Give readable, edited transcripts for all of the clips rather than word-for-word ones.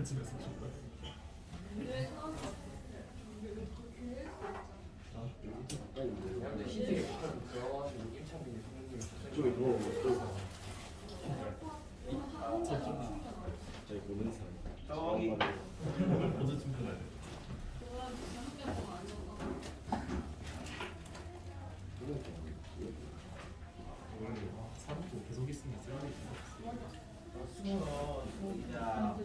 집에서 정말. 저기 뭐 저기 보는 사람 저기 어제 출근해야 돼. 사람도 계속 있으면 쓰레기구나. 수고자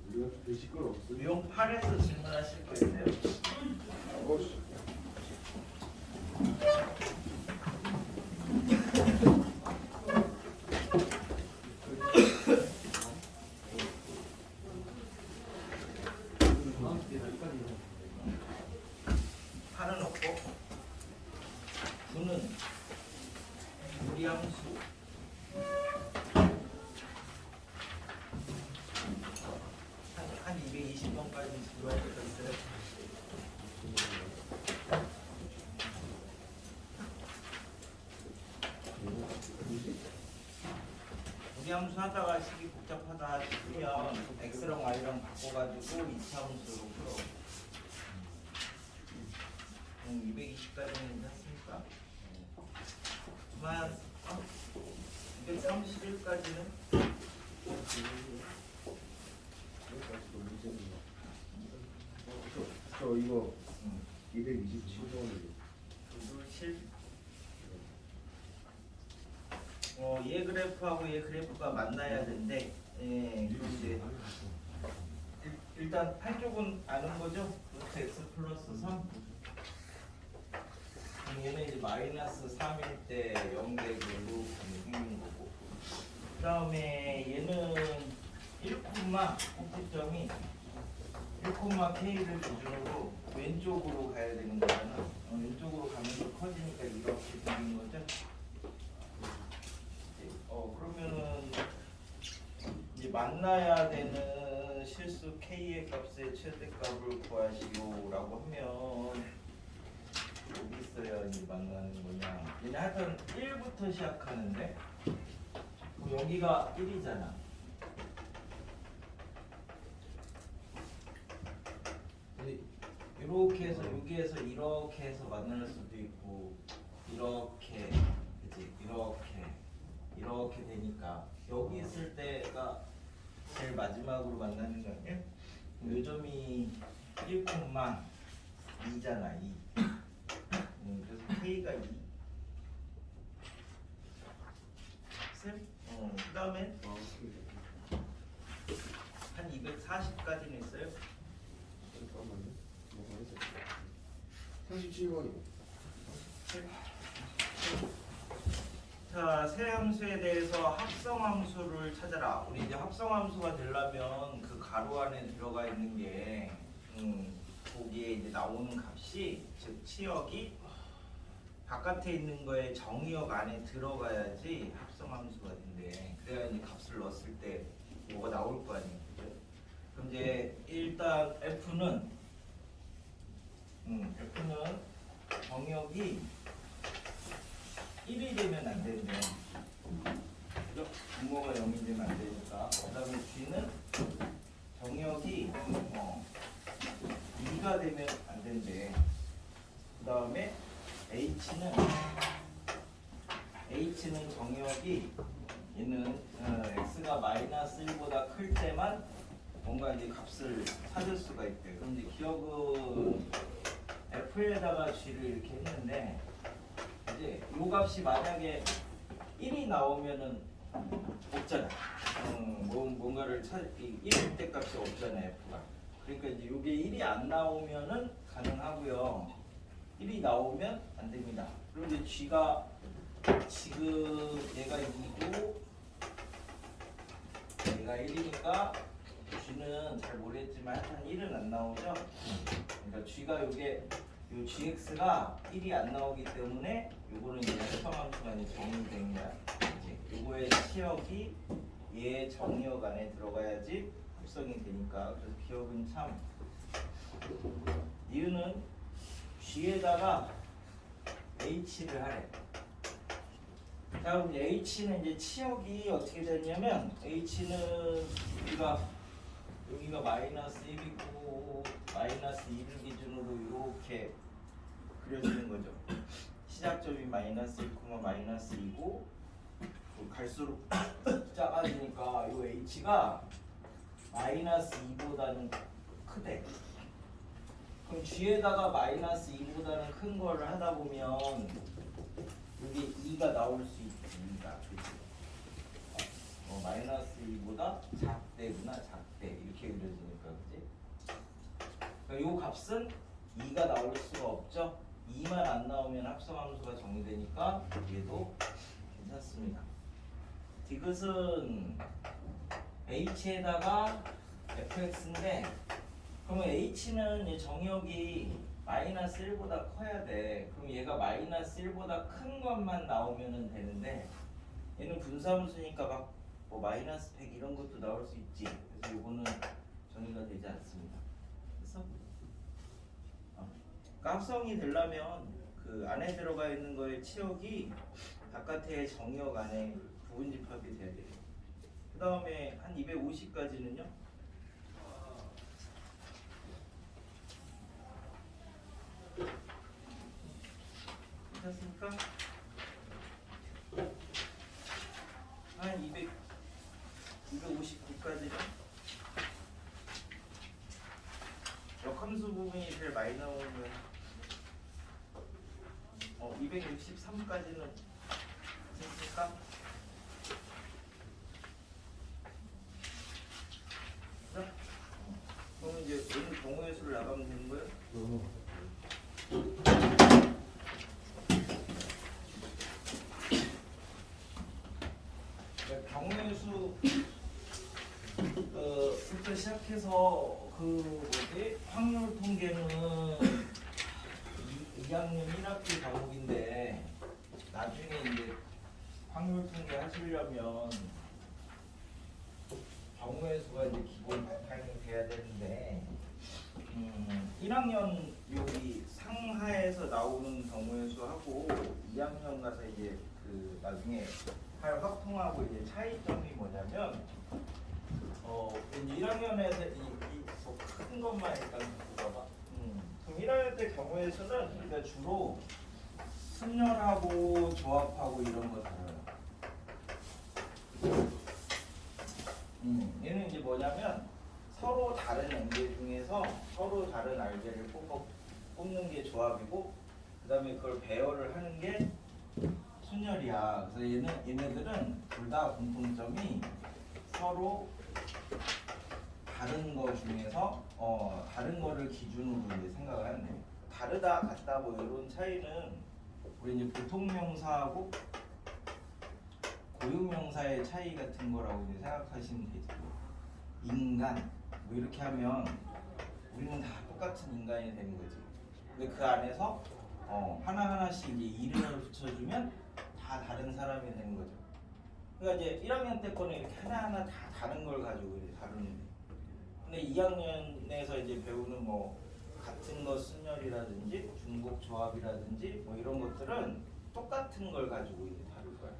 우리가 되게 시끄러웠어. 미용 8에서 질문하실 거 있어요? 팔은 없고 구는 무리함수 한 220번까지 들어야 될 것 있어요. 무리함수 하다가 식이 복잡하다 싶으면 x랑 y랑 바꿔가지고 이차함수로 풀어. 220까지는 했으니까 그만 231까지는 저 이거 227번이요. 7 얘 그래프하고 얘 그래프가 만나야 되는데 이제 일단 한쪽은 아는 거죠? 루트 x 플러스 3 얘는 이제 마이너스 3일 때 0되고 생긴 거고 그 다음에 얘는 1, 꼭지점이 1,k를 기준으로 왼쪽으로 가야 되는 거잖아. 왼쪽으로 가면서 커지니까 이렇게 생긴 거죠. 그러면은 이제 만나야 되는 실수 k의 값의 최대값을 구하시오라고 하면 여기 있어야 이제 만나는 거냐. 얘는 하여튼 1부터 시작하는데 여기가 1이잖아. 이렇게 해서 여기에서 이렇게 해서 만날 수도 있고 이렇게 그치 이렇게 되니까 여기 있을 때가 제일 마지막으로 만나는 거 아니야? 요 점이 1,2잖아 2. 그래서 k가 2. 쌤? 그 다음에 한 240까지는 있어요? 잠깐만요. 37번이요. 자, 세 함수에 대해서 합성함수를 찾아라. 우리 이제 합성함수가 되려면 그 가로 안에 들어가 있는 게 거기에 이제 나오는 값이 즉 치역이 바깥에 있는 거에 정의역 안에 들어가야지 합성함수가 된대. 그래야 이제 값을 넣었을 때 뭐가 나올 거 아니에요. 그죠? 그럼 이제 일단 F는 정의역이 1이 되면 안 된대. 분모가 0이 되면 안 되니까. 그 다음에 G는 정의역이 2가 되면 안 된대. 그 다음에 H는 정의역이 얘는 x가 마이너스 1보다 클 때만 뭔가 이제 값을 찾을 수가 있대. 그럼 이제 기억은 F에다가 G를 이렇게 했는데 이제 요 값이 만약에 1이 나오면은 없잖아. 뭔가를 1일 때 값이 없잖아 F가. 그러니까 이제 요게 1이 안 나오면은 가능하고요. 1이 나오면 안 됩니다. 그리고 이제 G가 지금 얘가 2고 얘가 1이니까 G는 잘 모르겠지만 한 1은 안 나오죠. 그러니까 G가 요게 요 GX가 1이 안 나오기 때문에 요거는 이제 합성함수가 이제 정의된 거야. 이제 요거의 치역이 얘 정의역 안에 들어가야지 합성이 되니까. 그래서 기억은 참 이유는 G에다가 H를 하래. 자, 그럼 H는 이제 치역이 어떻게 되냐면 H는 우리가 여기가 마이너스 1이고 마이너스 2를 기준으로 이렇게 그려지는 거죠. 시작점이 마이너스 1, 마이너스 2고 갈수록 작아지니까 이 h가 마이너스 2보다는 크대. 그럼 g에다가 마이너스 2보다는 큰 거를 하다 보면 여기 2가 나올 수 있지. 2가 그치? 마이너스 2보다 작대구나. 작대 이렇게 그려지니까 그치? 그러니까 이 값은 2가 나올 수가 없죠. 2만 안 나오면 합성함수가 정의되니까 얘도 괜찮습니다. 디귿은 h에다가 fx인데 그러면 h는 이 정역이 마이너스 1보다 커야 돼. 그럼 얘가 마이너스 1보다 큰 것만 나오면 되는데 얘는 분수함수니까 막 뭐 마이너스 100 이런 것도 나올 수 있지. 그래서 이거는 정의가 되지 않습니다. 그래서 그러니까 합성이 되려면 그 안에 들어가 있는 거의 치역이 바깥의 정역 안에 부분집합이 돼야 돼요. 그 다음에 한 250까지는요. 괜찮습니까? 한 259까지는 역함수 부분이 제일 많이 나오면 263까지는 됐습니까? 그럼 이제 오늘 경우의 수를 나가면 되는 거예요? 경우의 수부터 시작해서 그 뭐지 확률 통계는 2학년 1학기 과목인데 나중에 이제 확률 통계 하시려면 경우의 수가 이제 기본 바탕이 돼야 되는데 1학년 여기 상하에서 나오는 경우의 수하고 2학년 가서 이제 그 나중에 할 확통하고 이제 차이점이 뭐냐면 이제 1학년에서 큰 것만 일단 봐봐. 그럼 1학년 때 경우의 수는 그러니까 주로 순열하고 조합하고 이런 거 다뤄요. 얘는 이제 뭐냐면 서로 다른 연계 중에서 서로 다른 알제를 뽑는 게 조합이고 그 다음에 그걸 배열을 하는 게 순열이야. 그래서 얘네들은 둘 다 공통점이 서로 다른 거 중에서 다른 거를 기준으로 이제 생각을 하는데 다르다 같다 뭐 이런 차이는 우리 이제 보통명사하고 고유명사의 차이 같은 거라고 이제 생각하시면 되죠. 인간 뭐 이렇게 하면 우리는 다 똑같은 인간이 되는 거지. 근데 그 안에서 하나하나씩 이제 이름을 붙여주면 다 다른 사람이 되는 거죠. 그러니까 이제 1학년 때 거는 이렇게 하나하나 다 다른 걸 가지고 이제 다루는데 근데 2학년에서 이제 배우는 뭐 같은 거 순열이라든지 중복 조합이라든지 뭐 이런 것들은 똑같은 걸 가지고 이제 다룰 거야.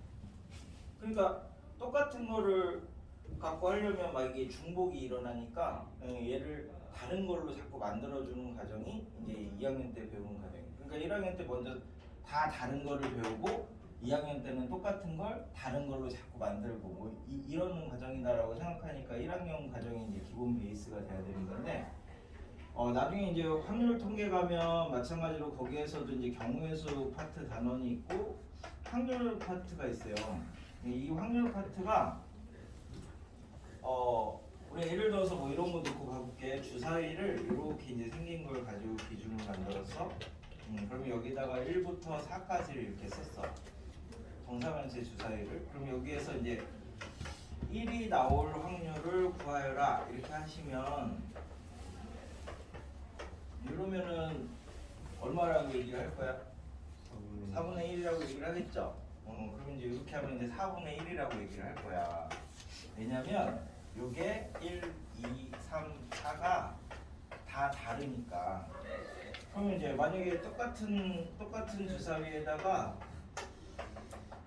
그러니까 똑같은 거를 갖고 하려면 막 이게 중복이 일어나니까 얘를 다른 걸로 자꾸 만들어주는 과정이 이제 2학년 때 배우는 과정이에요. 그러니까 1학년 때 먼저 다 다른 거를 배우고 2학년 때는 똑같은 걸 다른 걸로 자꾸 만들고 뭐 이런 과정이다라고 생각하니까 1학년 과정이 이제 기본 베이스가 돼야 되는 건데 나중에 이제 확률 통계 가면 마찬가지로 거기에서도 이제 경우의 수 파트 단원이 있고 확률 파트가 있어요. 이 확률 파트가 우리 예를 들어서 뭐 이런 거 놓고 가볼게. 주사위를 이렇게 이제 생긴 걸 가지고 기준으로 만들었어. 그러면 여기다가 1부터 4까지를 이렇게 썼어. 정사면체 주사위를. 그럼 여기에서 이제 1이 나올 확률을 구하여라 이렇게 하시면 이러면은 얼마라고 얘기를 할 거야? 4분의 1이라고 얘기를 하겠죠? 그러면 이제 이렇게 하면 이제 4분의 1이라고 얘기를 할 거야. 왜냐면 요게 1, 2, 3, 4가 다 다르니까. 그러면 이제 만약에 똑같은 주사위에다가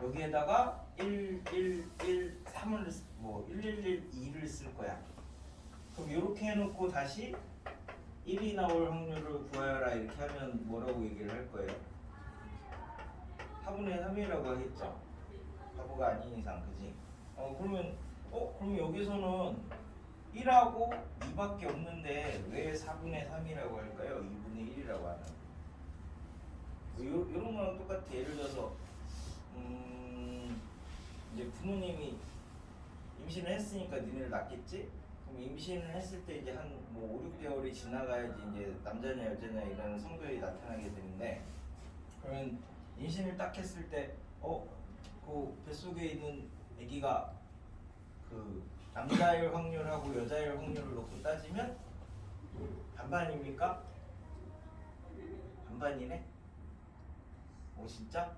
여기에다가 1, 1, 1, 3을 뭐 1, 1, 1, 2를 쓸 거야. 그럼 이렇게 해놓고 다시 1이 나올 확률을 구하여라 이렇게 하면 뭐라고 얘기를 할 거예요? 4분의 3이라고 하겠죠. 바보가 아닌 이상, 그지? 그러면 여기서는 1하고 2밖에 없는데 왜 4분의 3이라고 할까요? 2분의 1이라고 하는. 이런 거랑 똑같아. 예를 들어서 이제 부모님이 임신을 했으니까 니네를 낳겠지? 그럼 임신을 했을 때 이제 한 뭐 5, 6개월이 지나가야지 이제 남자냐 여자냐 이런 성별이 나타나게 되는데, 그러면 임신을 딱 했을 때 그 뱃속에 있는 아기가 그 남자일 확률하고 여자일 확률을 놓고 따지면 반반입니까? 반반이네? 진짜?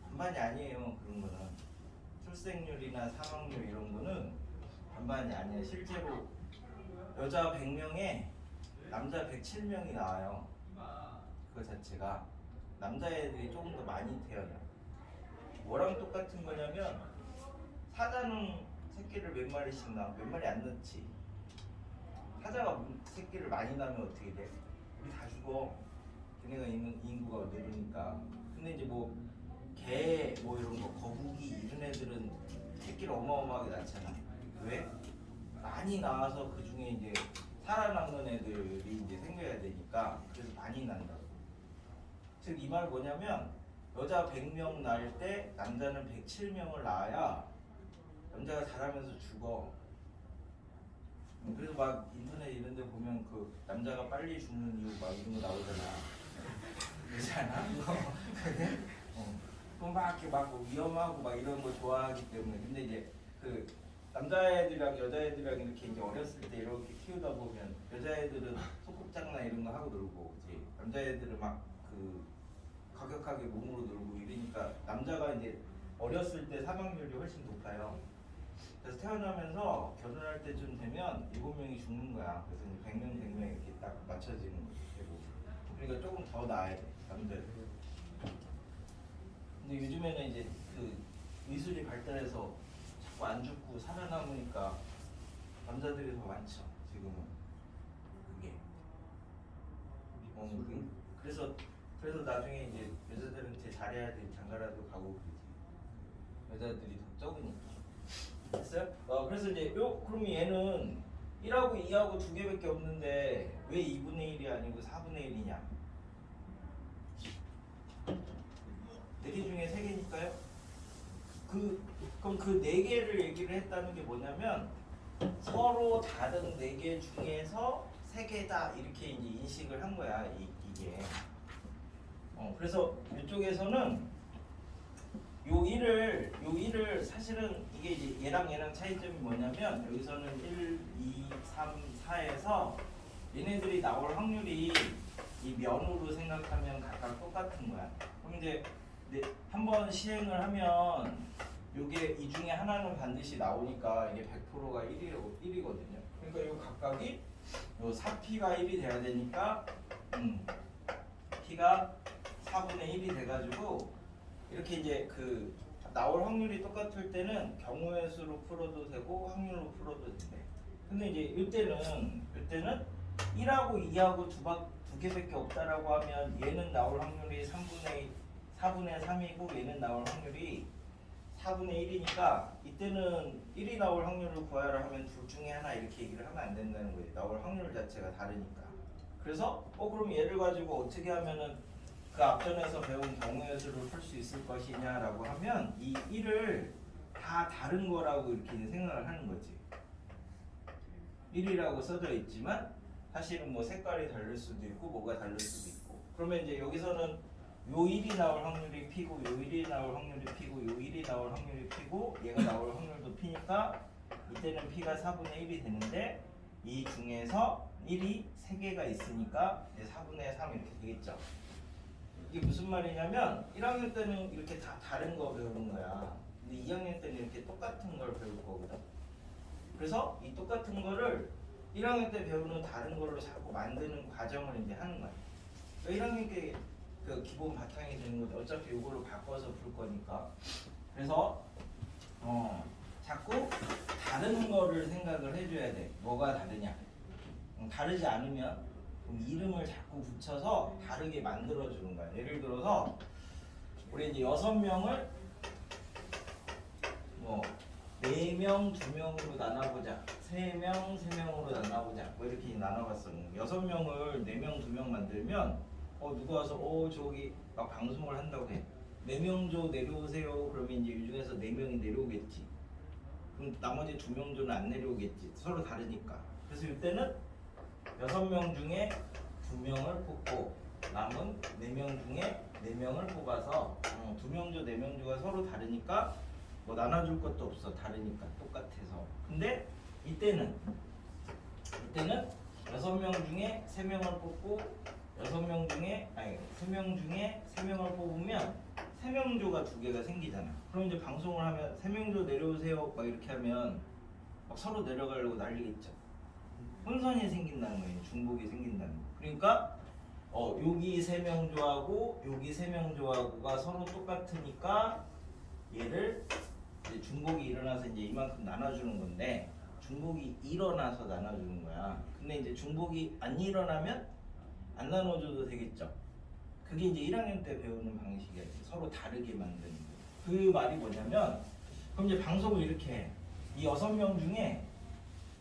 반반이 아니에요. 그런 거는 출생률이나 사망률 이런 거는 반반이 아니에요. 실제로 여자 100명에 남자 107명이 나와요. 그 자체가 남자애들이 조금 더 많이 태어나요. 뭐랑 똑같은 거냐면 사자는 새끼를 몇 마리씩 낳아? 몇 마리 안 낳지. 사자가 새끼를 많이 낳으면 어떻게 돼? 우리 다 죽어. 걔네가 있는 인구가 늘으니까. 근데 이제 뭐 개 뭐 이런 거 거북이 이런 애들은 새끼를 어마어마하게 낳잖아. 왜? 많이 낳아서 그 중에 이제 살아남는 애들이 이제 생겨야 되니까 그래서 많이 낳는다고. 즉 이 말 뭐냐면 여자 100명 낳을 때 남자는 107명을 낳아야 남자가 자라면서 죽어. 그래서 막 인터넷 이런 데 보면 그 남자가 빨리 죽는 이유 막 이런 거 나오잖아. 그렇지 않아? 그게? 그럼 막 이렇게 막 위험하고 막 이런 거 좋아하기 때문에. 근데 이제 그 남자애들이랑 여자애들이랑 이렇게 이제 어렸을 때 이렇게 키우다 보면 여자애들은 소꿉장난 이런 거 하고 놀고, 그치? 남자애들은 막 그 과격하게 몸으로 놀고 이러니까 남자가 이제 어렸을 때 사망률이 훨씬 높아요. 그래서 태어나면서 결혼할 때쯤 되면 7명이 죽는 거야. 그래서 이제 100명 이렇게 딱 맞춰지는 거고. 그러니까 조금 더 나아야 돼, 남자들. 근데 요즘에는 이제 그 미술이 발달해서 자꾸 안 죽고 살아남으니까 남자들이 더 많죠, 지금은. 그게. 그래서 나중에 이제 여자들한테 잘해야 돼, 장가라도 가고 그러지. 여자들이 더 적으니까. 됐어요? 그래서 이제 그럼 얘는 1하고 2하고 2개밖에 없는데 왜 2분의 1이 아니고 4분의 1이냐? 4개 중에 3개니까요? 그럼 그 4개를 얘기를 했다는 게 뭐냐면 서로 다른 4개 중에서 3개다 이렇게 이제 인식을 한 거야, 이게. 그래서 이쪽에서는 요 1을 사실은 이게 이제 얘랑 차이점이 뭐냐면 여기서는 1, 2, 3, 4에서 얘네들이 나올 확률이 이 면으로 생각하면 각각 똑같은 거야. 그럼 이제 한번 시행을 하면 요게 이 중에 하나는 반드시 나오니까 이게 100%가 1이거든요. 그러니까 요 각각이 요 4p가 1이 돼야 되니까 p가 4분의 1이 돼가지고 이렇게 이제 그 나올 확률이 똑같을 때는 경우의 수로 풀어도 되고 확률로 풀어도 돼. 근데 이제 이때는 1하고 2하고 두 개밖에 없다라고 하면 얘는 나올 확률이 4분의 3이고 얘는 나올 확률이 4분의 1이니까 이때는 1이 나올 확률을 구하라 하면 둘 중에 하나 이렇게 얘기를 하면 안 된다는 거예요. 나올 확률 자체가 다르니까. 그래서 그럼 얘를 가지고 어떻게 하면은 그 앞전에서 배운 경우의 수를 풀 수 있을 것이냐라고 하면 이 1을 다 다른 거라고 이렇게 생각을 하는 거지. 1이라고 써져 있지만 사실은 뭐 색깔이 다를 수도 있고 뭐가 다를 수도 있고. 그러면 이제 여기서는 요 1이 나올 확률이 P고 요 1이 나올 확률이 P고 요 1이 나올 확률이 P고 얘가 나올 확률도 P니까 이때는 P가 4분의 1이 되는데 이 중에서 1이 3개가 있으니까 이제 4분의 3 이렇게 되겠죠. 이게 무슨 말이냐면 1학년 때는 이렇게 다 다른 거 배우는 거야. 근데 2학년 때는 이렇게 똑같은 걸 배울 거거든. 그래서 이 똑같은 거를 1학년 때 배우는 다른 걸로 자꾸 만드는 과정을 이제 하는 거야. 그러니까 1학년 때 그 기본 바탕이 되는 건데 어차피 이걸로 바꿔서 풀 거니까. 그래서 자꾸 다른 거를 생각을 해줘야 돼. 뭐가 다르냐? 다르지 않으면 그럼 이름을 자꾸 붙여서 다르게 만들어 주는 거야. 예를 들어서 우리 이제 6명을 뭐 4명, 2명으로 나눠보자. 3명, 3명으로 나눠보자. 뭐 이렇게 나눠봤어. 6명을 4명, 2명 만들면 누가 와서 저기 막 방송을 한다고 해. 4명 조 내려오세요. 그러면 이제 이 중에서 4명이 내려오겠지. 그럼 나머지 2명 조는 안 내려오겠지. 서로 다르니까. 그래서 이때는 6명 중에 2명을 뽑고 남은 4명 중에 4명을 뽑아서 2명 조, 4명 조가 서로 다르니까 뭐 나눠줄 것도 없어. 다르니까 똑같아서. 근데 이때는 6명 중에 3명을 뽑고 3명 중에 3명을 뽑으면 3명조가 2개가 생기잖아. 그럼 이제 방송을 하면 3명조 내려오세요 막 이렇게 하면 막 서로 내려가려고 난리겠죠. 혼선이 생긴다는 거예요. 중복이 생긴다는 거. 그러니까 여기 3명조하고 여기 3명조하고가 서로 똑같으니까 얘를 이제 중복이 일어나서 이제 이만큼 나눠주는 건데 중복이 일어나서 나눠주는 거야. 근데 이제 중복이 안 일어나면 안 나눠줘도 되겠죠. 그게 이제 1학년 때 배우는 방식이야. 서로 다르게 만드는 거. 그 말이 뭐냐면 그럼 이제 방송을 이렇게 해. 이 6명 중에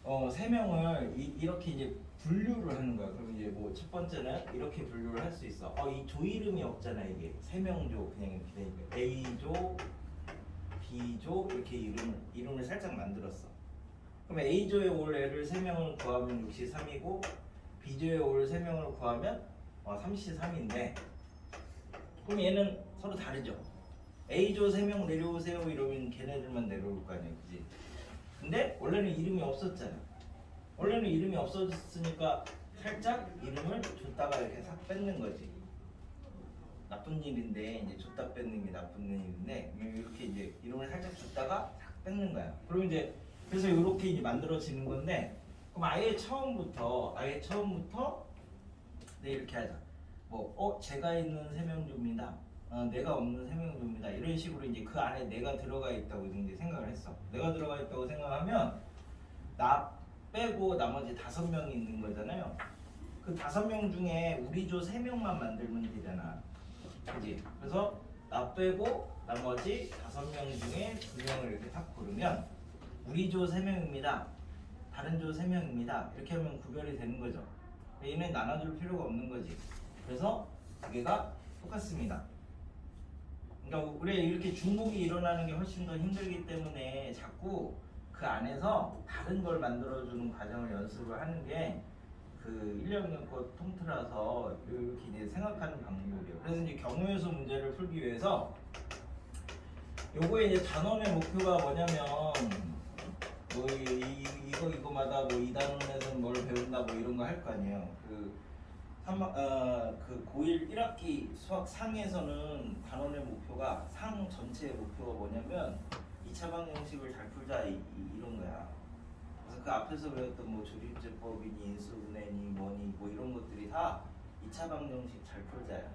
3명을 이렇게 이제 분류를 하는 거야. 그럼 이제 뭐 첫 번째는 이렇게 분류를 할 수 있어. 이 조 이름이 없잖아. 이게 3명조 그냥 이렇게 되니까 A조, B조 이렇게 이름을 살짝 만들었어. 그러면 A조에 올 애를 3명을 구하면 63이고 B조에 올 3명을 구하면 33인데 그럼 얘는 서로 다르죠. A조 3명 내려오세요 이러면 걔네들만 내려올 거 아니야. 그지? 근데 원래는 이름이 없었잖아. 원래는 이름이 없어졌으니까 살짝 이름을 줬다가 이렇게 싹 뺏는 거지. 나쁜 일인데 이제 줬다 뺏는 게 나쁜 일인데 이렇게 이제 이름을 살짝 줬다가 싹 뺏는 거야. 그럼 이제 그래서 이렇게 이제 만들어지는 건데 그럼 아예 처음부터 네 이렇게 하자. 뭐 제가 있는 3명조입니다. 내가 없는 3명조입니다. 이런 식으로 이제 그 안에 내가 들어가 있다고 이제 생각을 했어. 내가 들어가 있다고 생각하면 나 빼고 나머지 5명이 있는 거잖아요. 그 5명 중에 우리 조 3명만 만들면 되잖아. 그지? 그래서 나 빼고 나머지 5명 중에 2명을 이렇게 딱 고르면 우리 조 3명입니다. 다른 조 3명입니다. 이렇게 하면 구별이 되는 거죠. 얘는 나눠줄 필요가 없는 거지. 그래서 두 개가 똑같습니다. 그러니까 우리가 이렇게 중복이 일어나는 게 훨씬 더 힘들기 때문에 자꾸 그 안에서 다른 걸 만들어주는 과정을 연습을 하는 게 그 1학년 거 통틀어서 이렇게 이제 생각하는 방법이에요. 그래서 이제 경우의 수 문제를 풀기 위해서 요거에 이제 단원의 목표가 뭐냐면 뭐 이거마다 뭐 이 단원에서는 뭘 배운다 뭐 이런 거 할 거 아니에요. 그 고1 1학기 수학 상에서는 단원의 목표가 상 전체의 목표가 뭐냐면 2차 방정식을 잘 풀자 이런 거야. 그래서 그 앞에서 배웠던 뭐 조립제법이니 인수분해니 뭐니 뭐 이런 것들이 다 2차 방정식 잘 풀자야.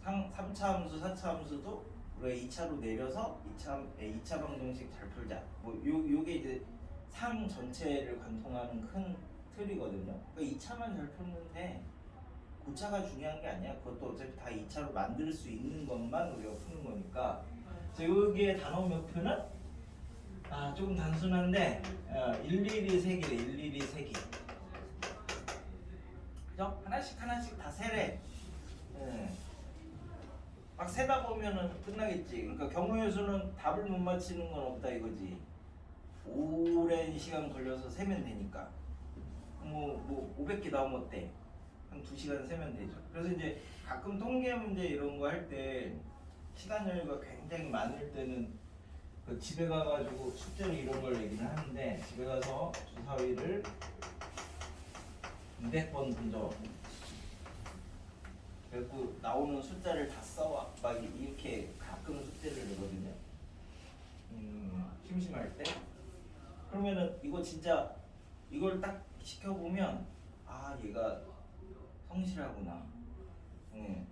3차 함수, 4차 함수도 우리가 2차로 내려서 2차 방정식 잘 풀자. 뭐 요게 이제 상 전체를 관통하는 큰 틀이거든요. 그러니까 2차만 잘 풀면 돼. 고차가 중요한 게 아니야. 그것도 어차피 다 2차로 만들 수 있는 것만 우리가 푸는 거니까. 그래서 여기에 단원 목표는 조금 단순한데 일일이 세기래. 일일이 세기. 그죠? 하나씩 다 세래. 막 세다 보면은 끝나겠지. 그러니까 경우의 수는 답을 못 맞히는 건 없다 이거지. 오랜 시간 걸려서 세면 되니까. 뭐 500개 나오면 어때? 한 2시간 세면 되죠. 그래서 이제 가끔 통계 문제 이런 거 할 때 시간 여유가 굉장히 많을 때는 그 집에 가가지고 숙제로 이런 걸 얘기는 하는데 집에 가서 주사위를 200번 던져. 그리고 나오는 숫자를 다 써와. 막 이렇게 가끔 숙제를 내거든요. 심심할 때. 그러면은 이거 진짜 이걸 딱 시켜보면 얘가 성실하구나.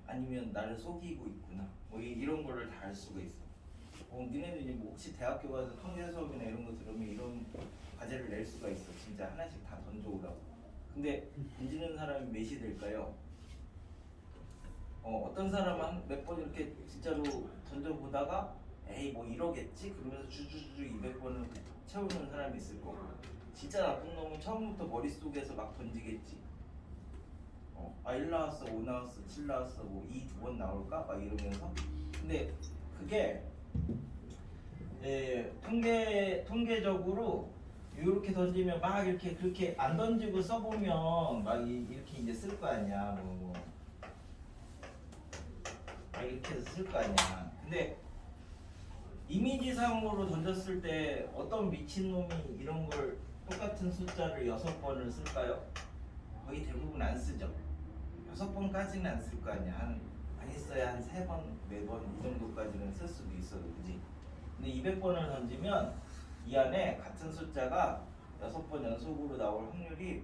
아니면 나를 속이고 있구나. 뭐 이런 거를 다 알 수가 있어. 니네들이 뭐 혹시 대학교 가서 통계 수업이나 이런 거 들으면 이런 과제를 낼 수가 있어. 진짜 하나씩 다 던져오라고. 근데 던지는 사람이 몇이 될까요? 어떤 사람은 몇 번 이렇게 진짜로 던져보다가 에이 뭐 이러겠지? 그러면서 주주주 200번을 채우는 사람이 있을 거고, 진짜 나쁜 놈은 처음부터 머릿속에서 막 던지겠지. 1 나왔어, 5 나왔어, 7 나왔어, 뭐 2 두 번 나올까? 막 이러면서. 근데 그게 통계적으로 이렇게 던지면 막 이렇게 그렇게 안 던지고 써보면 막 이렇게 이제 쓸 거 아니야. 막 이렇게 해서 쓸 거 아니야. 근데 이미지상으로 던졌을 때 어떤 미친놈이 이런 걸 똑같은 숫자를 6번을 쓸까요? 거의 대부분 안 쓰죠. 6번까지는 안 쓸 거 아니야. 많이 써야 한 3번, 4번 이 정도까지는 쓸 수도 있어도, 그지? 근데 200번을 던지면 이 안에 같은 숫자가 6번 연속으로 나올 확률이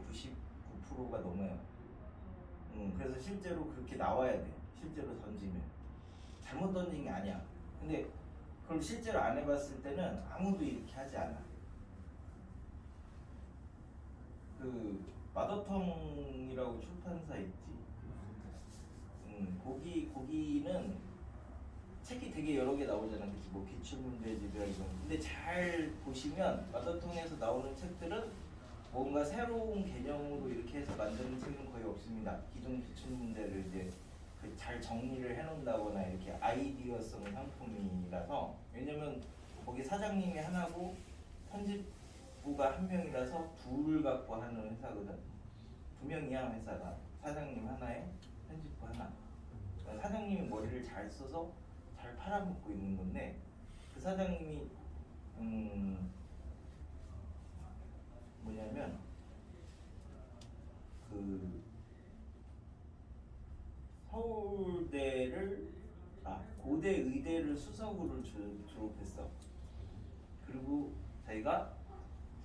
99%가 넘어요. 그래서 실제로 그렇게 나와야 돼. 실제로 던지면. 잘못 던진 게 아니야. 근데 그럼 실제로 안 해봤을 때는 아무도 이렇게 하지 않아. 그 마더텅이라고 출판사 있지. 거기는 책이 되게 여러 개 나오잖아. 그치? 뭐 기출문제집이라 이런. 근데 잘 보시면 마더텅에서 나오는 책들은 뭔가 새로운 개념으로 이렇게 해서 만드는 책은 거의 없습니다. 기존 기출문제를 이제 잘 정리를 해놓는다거나 이렇게 아이디어성 상품이라서. 왜냐면 거기 사장님이 하나고 편집부가 한 명이라서 둘 갖고 하는 회사거든. 2명이야 회사가. 사장님 하나에 편집부 하나. 사장님이 머리를 잘 써서 잘 팔아먹고 있는 건데, 그 사장님이 뭐냐면 그 서울대를 고대 의대를 수석으로 졸업했어. 그리고 자기가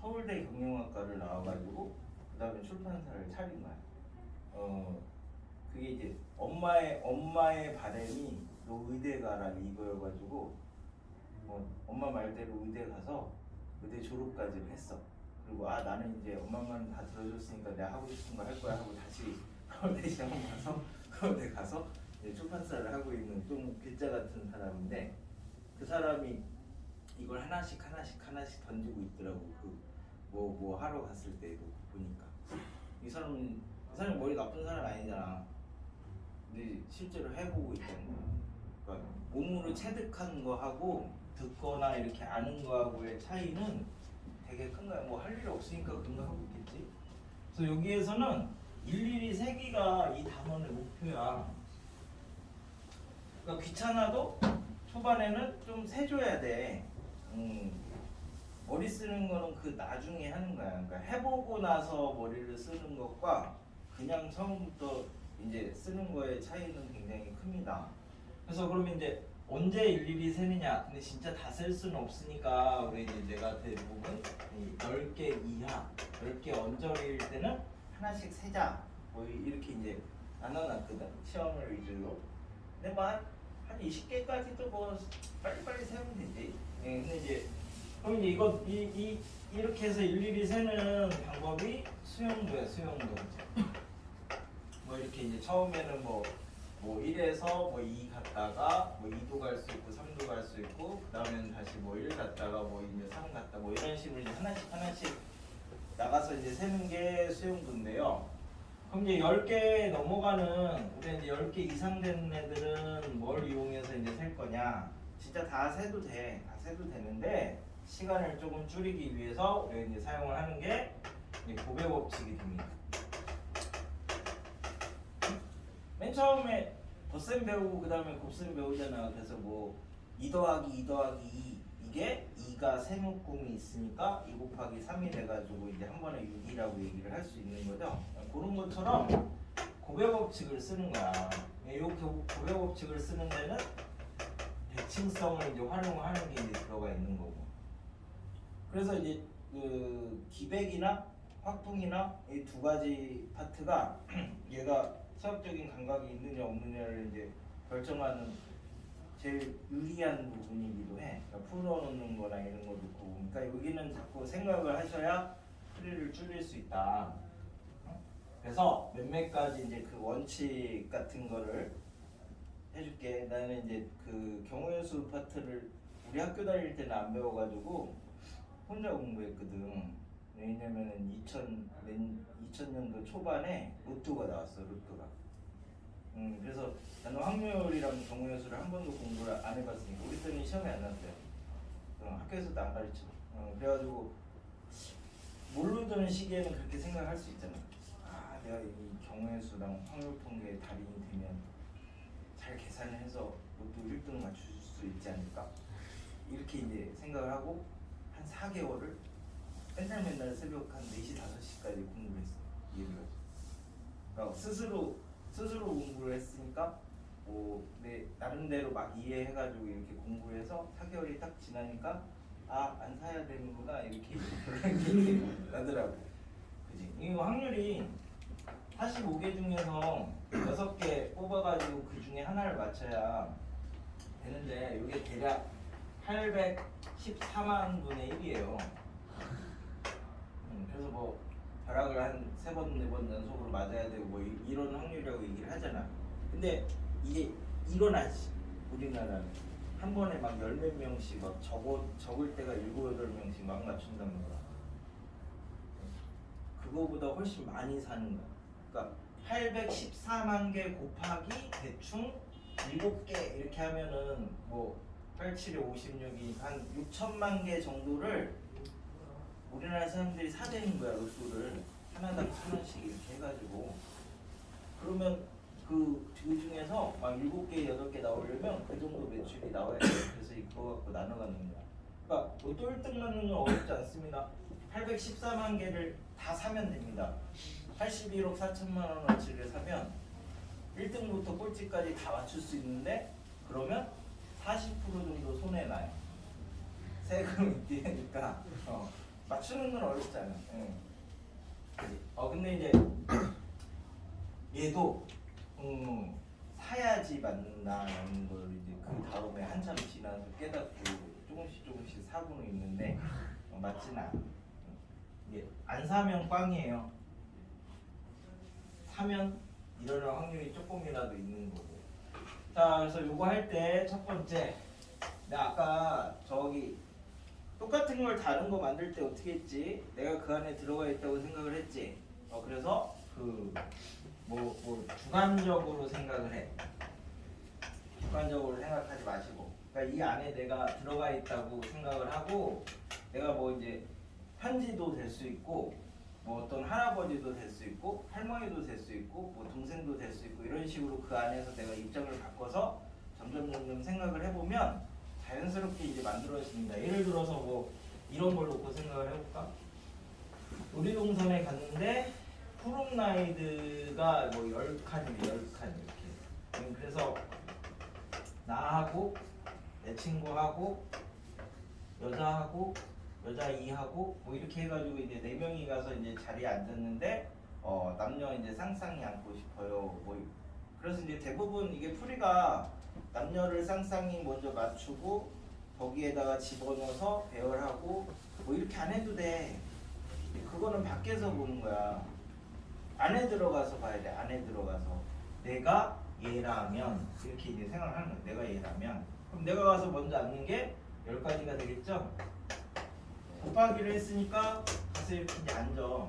서울대 경영학과를 나와가지고 그 다음에 출판사를 차린 거야. 그게 이제 엄마의 바람이 너 의대 가라 이거여가지고 엄마 말대로 의대 가서 의대 졸업까지를 했어. 그리고 나는 이제 엄마 말 다 들어줬으니까 내가 하고 싶은 거 할 거야 하고 다시 서울대 시험 가서 서울대 가서 이제 출판사를 하고 있는 좀 괴짜 같은 사람인데, 그 사람이 이걸 하나씩 던지고 있더라고. 뭐 하러 갔을 때도 보니까 이 사람이 머리 나쁜 사람 아니잖아. 근데 실제로 해보고 있다는 거야. 그러니까 몸으로 체득한 거하고 듣거나 이렇게 아는 거하고의 차이는 되게 큰 거야. 뭐 할 일 없으니까 그런 거 하고 있겠지. 그래서 여기에서는 일일이 세기가 이 단원의 목표야. 그러니까 귀찮아도 초반에는 좀 세줘야 돼. 머리 쓰는 거는 그 나중에 하는 거야. 그러니까 해보고 나서 머리를 쓰는 것과 그냥 처음부터 이제 쓰는 거의 차이는 굉장히 큽니다. 그래서 그러면 이제 언제 일일이 세느냐? 근데 진짜 다 셀 수는 없으니까 우리 이제 내가 대부분 10개 이하, 10개 언저리일 때는 하나씩 세자. 뭐 이렇게 이제 나눠놨거든. 시험을 위주로. 근데 뭐 한 20개까지도 뭐 빨리빨리 세면 되지. 근데 이제 그럼 이제 이렇게 해서 일일이 세는 방법이 수용도야, 수용도. 뭐 이렇게 이제 처음에는 뭐 1에서 뭐 2 갔다가 뭐 2도 갈 수 있고 3도 갈 수 있고, 그 다음에는 다시 뭐 1 갔다가 뭐 이제 3 갔다 뭐 이런 식으로 이제 하나씩 나가서 이제 세는 게 수용도인데요. 그럼 이제 10개 넘어가는, 우리 이제 10개 이상 되는 애들은 뭘 이용해서 이제 셀 거냐? 진짜 다 세도 돼. 다 세도 되는데 시간을 조금 줄이기 위해서 우리가 이제 사용을 하는 게 곱의 법칙이 됩니다. 맨 처음에 덧셈 배우고 그 다음에 곱셈 배우잖아. 그래서 뭐 2 더하기 2 더하기 2 이게 2가 세묶음이 있으니까 2 곱하기 3이 돼가지고 이제 한 번에 6이라고 얘기를 할 수 있는 거죠. 그런 것처럼 곱의 법칙을 쓰는 거야. 이 곱의 법칙을 쓰는 데는 대칭성을 이제 활용하는 게 이제 들어가 있는 거고. 그래서 이제 그 기백이나 확통이나 이 두 가지 파트가 얘가 수학적인 감각이 있느냐 없느냐를 이제 결정하는 제일 유리한 부분이기도 해. 그러니까 풀어놓는 거나 이런 것도 있고. 그러니까 여기는 자꾸 생각을 하셔야 풀이를 줄일 수 있다. 그래서 몇몇 가지 이제 그 원칙 같은 거를 해줄게. 나는 이제 그 경우의 수 파트를 우리 학교 다닐 때는 안 배워가지고 혼자 공부했거든. 왜냐면은 2000년도 초반에 로또가 나왔어. 로또가. 그래서 나는 확률이랑 경우의 수를 한 번도 공부를 안 해봤으니까 우리 때는 시험에 안 났어요. 학교에서도 안 가르쳐. 그래가지고 모르던 시기에는 그렇게 생각할 수 있잖아. 아, 내가 이 경우의 수랑 확률 통계의 달인이 되면 잘 계산을 해서 로또 1등 맞출 수 있지 않을까? 이렇게 이제 생각을 하고 한 4개월을 맨날 새벽 한 4시, 5시까지 공부를 했어. 이해를 가지고. 그러니까 스스로 공부를 했으니까 내 나름대로 막 이해해가지고 이렇게 공부를 해서 4개월이 딱 지나니까 아, 안 사야 되는구나 이렇게 그런 게 나더라고. 그지? 이 확률이 45개 중에서 6개 뽑아가지고 그 중에 하나를 맞춰야 되는데 이게 대략 814만 분의 1이에요. 그래서 뭐 벼락을 한 3번, 4번 연속으로 맞아야 되고 뭐 이런 확률이라고 얘기를 하잖아. 근데 이게 일어나지. 우리나라는 한 번에 막 10몇 명씩 막 적을 때가 7, 8명씩 막 맞춘다는 거야. 그거보다 훨씬 많이 사는 거야. 그러니까 814만 개 곱하기 대충 7개 이렇게 하면은 뭐 87에 56이 한 6천만 개 정도를 우리나라 사람들이 사대는 거야. 로또를 하나당 1,000원씩 이렇게 해가지고. 그러면 그 중에서 막 7개, 8개 나오려면 그 정도 매출이 나와야 돼요. 그래서 이거 갖고 나눠가는 거야. 그러니까 로또 1등 맞는 건 어렵지 않습니다. 814만 개를 다 사면 됩니다. 81억 4천만 원어치를 사면 1등부터 꼴찌까지 다 맞출 수 있는데 그러면 40% 정도 손해나요. 세금이 뛰니까 맞추는 건 어렵잖아. 근데 이제 얘도 사야지 맞는다는 걸 이제 그 다음에 한참 지나서 깨닫고 조금씩 사고는 있는데 맞지는 않아. 이게 안 사면 꽝이에요. 사면 일어날 확률이 조금이라도 있는 거고. 자, 그래서 요거 할 때 첫 번째, 내가 아까 저기 똑같은 걸 다른 거 만들 때 어떻게 했지? 내가 그 안에 들어가 있다고 생각을 했지. 그래서 그 주관적으로 생각을 해. 주관적으로 생각하지 마시고. 그러니까 이 안에 내가 들어가 있다고 생각을 하고, 내가 뭐 이제 편지도 될 수 있고, 뭐 어떤 할아버지도 될 수 있고, 할머니도 될 수 있고, 뭐 동생도 될 수 있고 이런 식으로 그 안에서 내가 입장을 바꿔서 점점 생각을 해보면 자연스럽게 이제 만들어집니다. 예를 들어서 뭐 이런 걸 놓고 생각을 해볼까? 놀이동산에 갔는데 푸른라이드가 뭐 10칸이면 10칸 이렇게. 그래서 나하고 내 친구하고 여자하고 여자 2하고 뭐 이렇게 해가지고 이제 4명이 가서 이제 자리에 앉았는데 남녀 이제 쌍쌍이 앉고 싶어요. 뭐 그래서 이제 대부분 이게 풀이가 남녀를 쌍쌍이 먼저 맞추고 거기에다가 집어넣어서 배열하고 뭐 이렇게 안 해도 돼. 그거는 밖에서 보는 거야. 안에 들어가서 봐야 돼. 안에 들어가서 내가 얘라면 이렇게 이제 생각하는 거야. 내가 얘라면 그럼 내가 가서 먼저 앉는 게 10가지가 되겠죠? 곱하기를 했으니까 가서 이렇게 이제 앉아.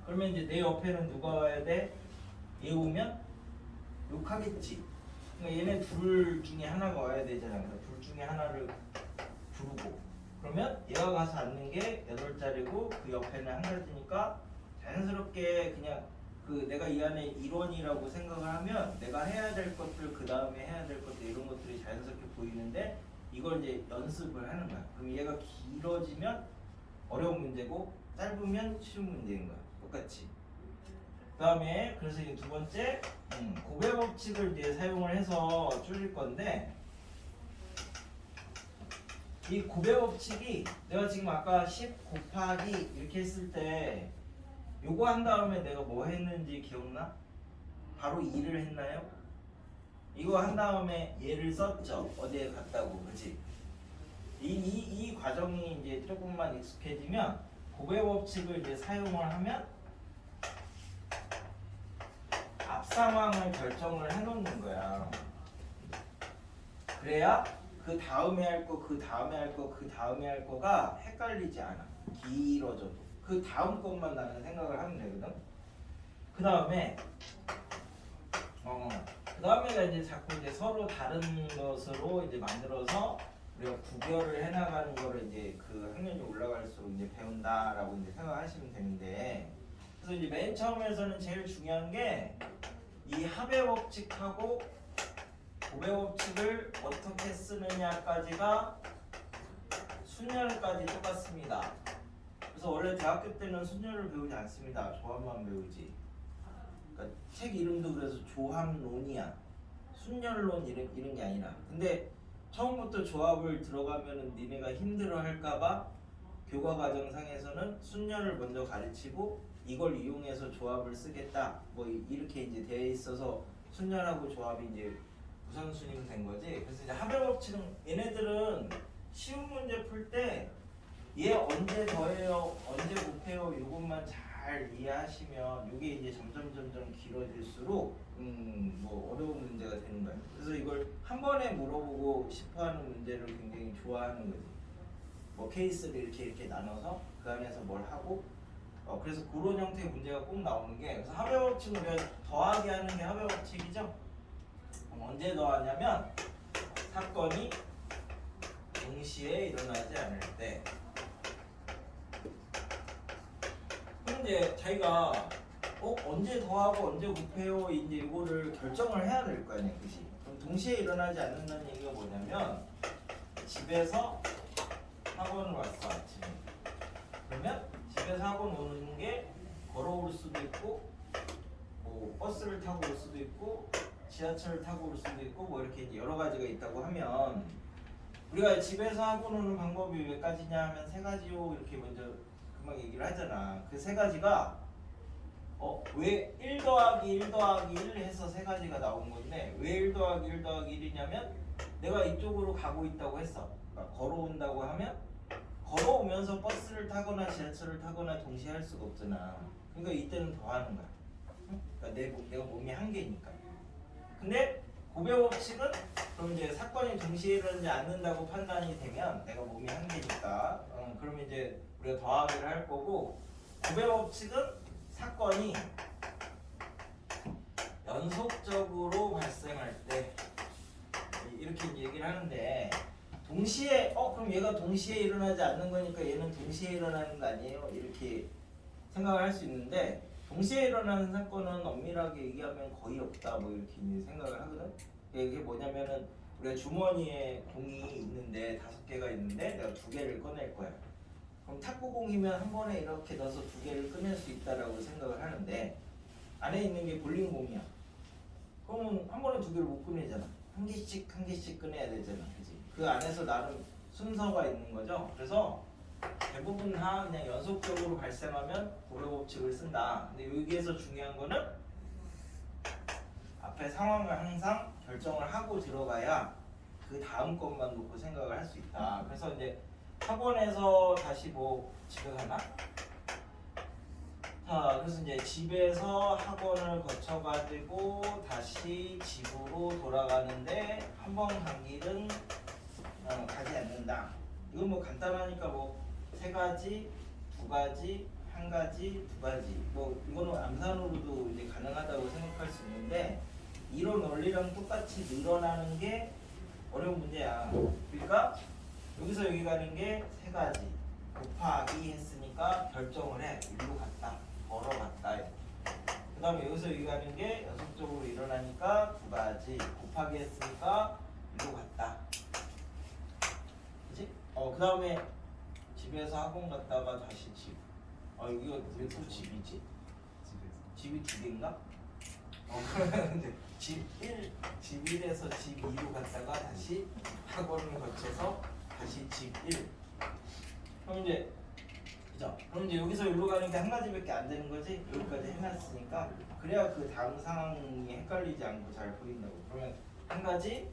그러면 이제 내 옆에는 누가 와야 돼? 얘 오면 욕하겠지. 그러니까 얘네 둘 중에 하나가 와야 되잖아. 그러니까 둘 중에 하나를 부르고 그러면 얘가 가서 앉는 게 8자리고 그 옆에는 1가지니까 자연스럽게 그냥 그 내가 이 안에 일원이라고 생각을 하면 내가 해야 될 것들 그 다음에 해야 될 것들 이런 것들이 자연스럽게 보이는데 이걸 이제 연습을 하는 거야. 그럼 얘가 길어지면 어려운 문제고 짧으면 쉬운 문제인 거야. 똑같이. 그 다음에 그래서 이제 두 번째 고배 법칙을 이제 사용을 해서 줄일 건데 이 고배 법칙이 내가 지금 아까 10 곱하기 이렇게 했을 때 요거 한 다음에 내가 뭐 했는지 기억나? 바로 2를 했나요? 이거 한 다음에 얘를 썼죠. 어디에 갔다고, 그치? 이 과정이 이제 조금만 익숙해지면 고배 법칙을 이제 사용을 하면 상황을 결정을 해놓는 거야. 그래야 그 다음에 할 거, 그 다음에 할 거, 그 다음에 할 거가 헷갈리지 않아. 길어져도 그 다음 것만 나는 생각을 하면 되거든. 그 다음에 그 다음에가 이제 자꾸 이제 서로 다른 것으로 이제 만들어서 우리가 구별을 해나가는 거를 이제 그 학년이 올라갈수록 이제 배운다라고 이제 생각하시면 되는데, 그래서 이제 맨 처음에서는 제일 중요한 게 이 합의 법칙하고 곱의 법칙을 어떻게 쓰느냐까지가 순열까지 똑같습니다. 그래서 원래 대학교 때는 순열을 배우지 않습니다. 조합만 배우지. 그러니까 책 이름도 그래서 조합론이야. 순열론 이런 게 아니라. 근데 처음부터 조합을 들어가면은 니네가 힘들어 할까봐 교과 과정상에서는 순열을 먼저 가르치고 이걸 이용해서 조합을 쓰겠다. 뭐 이렇게 이제 돼 있어서 순열하고 조합이 이제 우선순위로 된 거지. 그래서 이제 합의 법칙은 얘네들은 쉬운 문제 풀 때 얘 언제 더해요, 언제 곱해요 이것만 잘 이해하시면 이게 이제 점점 길어질수록 뭐 어려운 문제가 되는 거예요. 그래서 이걸 한 번에 물어보고 싶어하는 문제를 굉장히 좋아하는 거지. 뭐 케이스를 이렇게 나눠서 그 안에서 뭘 하고 그래서 그런 형태의 문제가 꼭 나오는 게, 그래서 합의 법칙은 우리가 더하게 하는 게 합의 법칙이죠. 언제 더하냐면 사건이 동시에 일어나지 않을 때. 근데 자기가 언제 더하고 언제 곱해요 이제 이거를 결정을 해야 될 거 아니야, 그지? 그럼 동시에 일어나지 않는다는 얘기가 뭐냐면 집에서 학원을 왔어 아침에. 그러면 집에서 학원 오는 게 걸어올 수도 있고, 뭐 버스를 타고 올 수도 있고, 지하철을 타고 올 수도 있고, 뭐 이렇게 이제 여러 가지가 있다고 하면 우리가 집에서 학원 오는 방법이 몇 가지냐 하면 세 가지요 이렇게 먼저 금방 얘기를 하잖아. 그 세 가지가 왜 1 더하기 1 더하기 1 해서 세 가지가 나온 건데, 왜 1 더하기 1 더하기 1이냐면 내가 이쪽으로 가고 있다고 했어. 그러니까 걸어온다고 하면 걸어오면서 버스를 타거나 지하철을 타거나 동시에 할 수가 없잖아. 그러니까 이때는 더하는 거야. 그러니까 내가 몸이 한 개니까. 근데 곱의 법칙은 그럼 이제 사건이 동시에 일어나지 않는다고 판단이 되면 내가 몸이 한 개니까 그러면 이제 우리가 더하기를 할 거고, 곱의 법칙은 사건이 연속적으로 발생할 때 이렇게 얘기를 하는데, 동시에 그럼 얘가 동시에 일어나지 않는 거니까 얘는 동시에 일어나는 거 아니에요? 이렇게 생각을 할 수 있는데, 동시에 일어나는 사건은 엄밀하게 얘기하면 거의 없다 뭐 이렇게 이제 생각을 하거든. 이게 뭐냐면은 우리가 주머니에 공이 있는데 5개가 있는데 내가 2개를 꺼낼 거야. 그럼 탁구공이면 한 번에 이렇게 넣어서 2개를 꺼낼 수 있다라고 생각을 하는데, 안에 있는 게 볼링공이야. 그러면 한 번에 2개를 못 꺼내잖아. 한 개씩 꺼내야 되잖아, 그지? 그 안에서 나름 순서가 있는 거죠. 그래서 대부분 다 그냥 연속적으로 발생하면 곱의 법칙을 쓴다. 근데 여기에서 중요한 거는 앞에 상황을 항상 결정을 하고 들어가야 그 다음 것만 놓고 생각을 할 수 있다. 그래서 이제 학원에서 다시 뭐 집에 가나? 자, 그래서 이제 집에서 학원을 거쳐가지고 다시 집으로 돌아가는데 한 번 간 길은 가지 않는다. 이건 뭐 간단하니까 뭐 3가지, 2가지, 1가지, 2가지. 뭐 이거는 암산으로도 이제 가능하다고 생각할 수 있는데, 이론 원리랑 똑같이 늘어나는 게 어려운 문제야. 그러니까 여기서 여기 가는 게 3가지. 곱하기 했으니까 결정을 해. 일로 갔다, 걸어갔다. 그 다음에 여기서 여기 가는 게 연속적으로 일어나니까 2가지. 곱하기 했으니까 일로 갔다. 그치? 그 다음에 집에서 학원 갔다가 다시 집. 여기가 왜 또 집이지? 집이 2개인가? 그런데 집 1에서 집 2로 갔다가 다시 학원을 거쳐서 다시 집 1. 그럼 이제 그죠? 그럼 이제 여기서 여기로 가는 게 1가지밖에 안 되는 거지? 여기까지 해놨으니까. 그래야 그 다음 상황이 헷갈리지 않고 잘 보인다고. 그러면 1가지,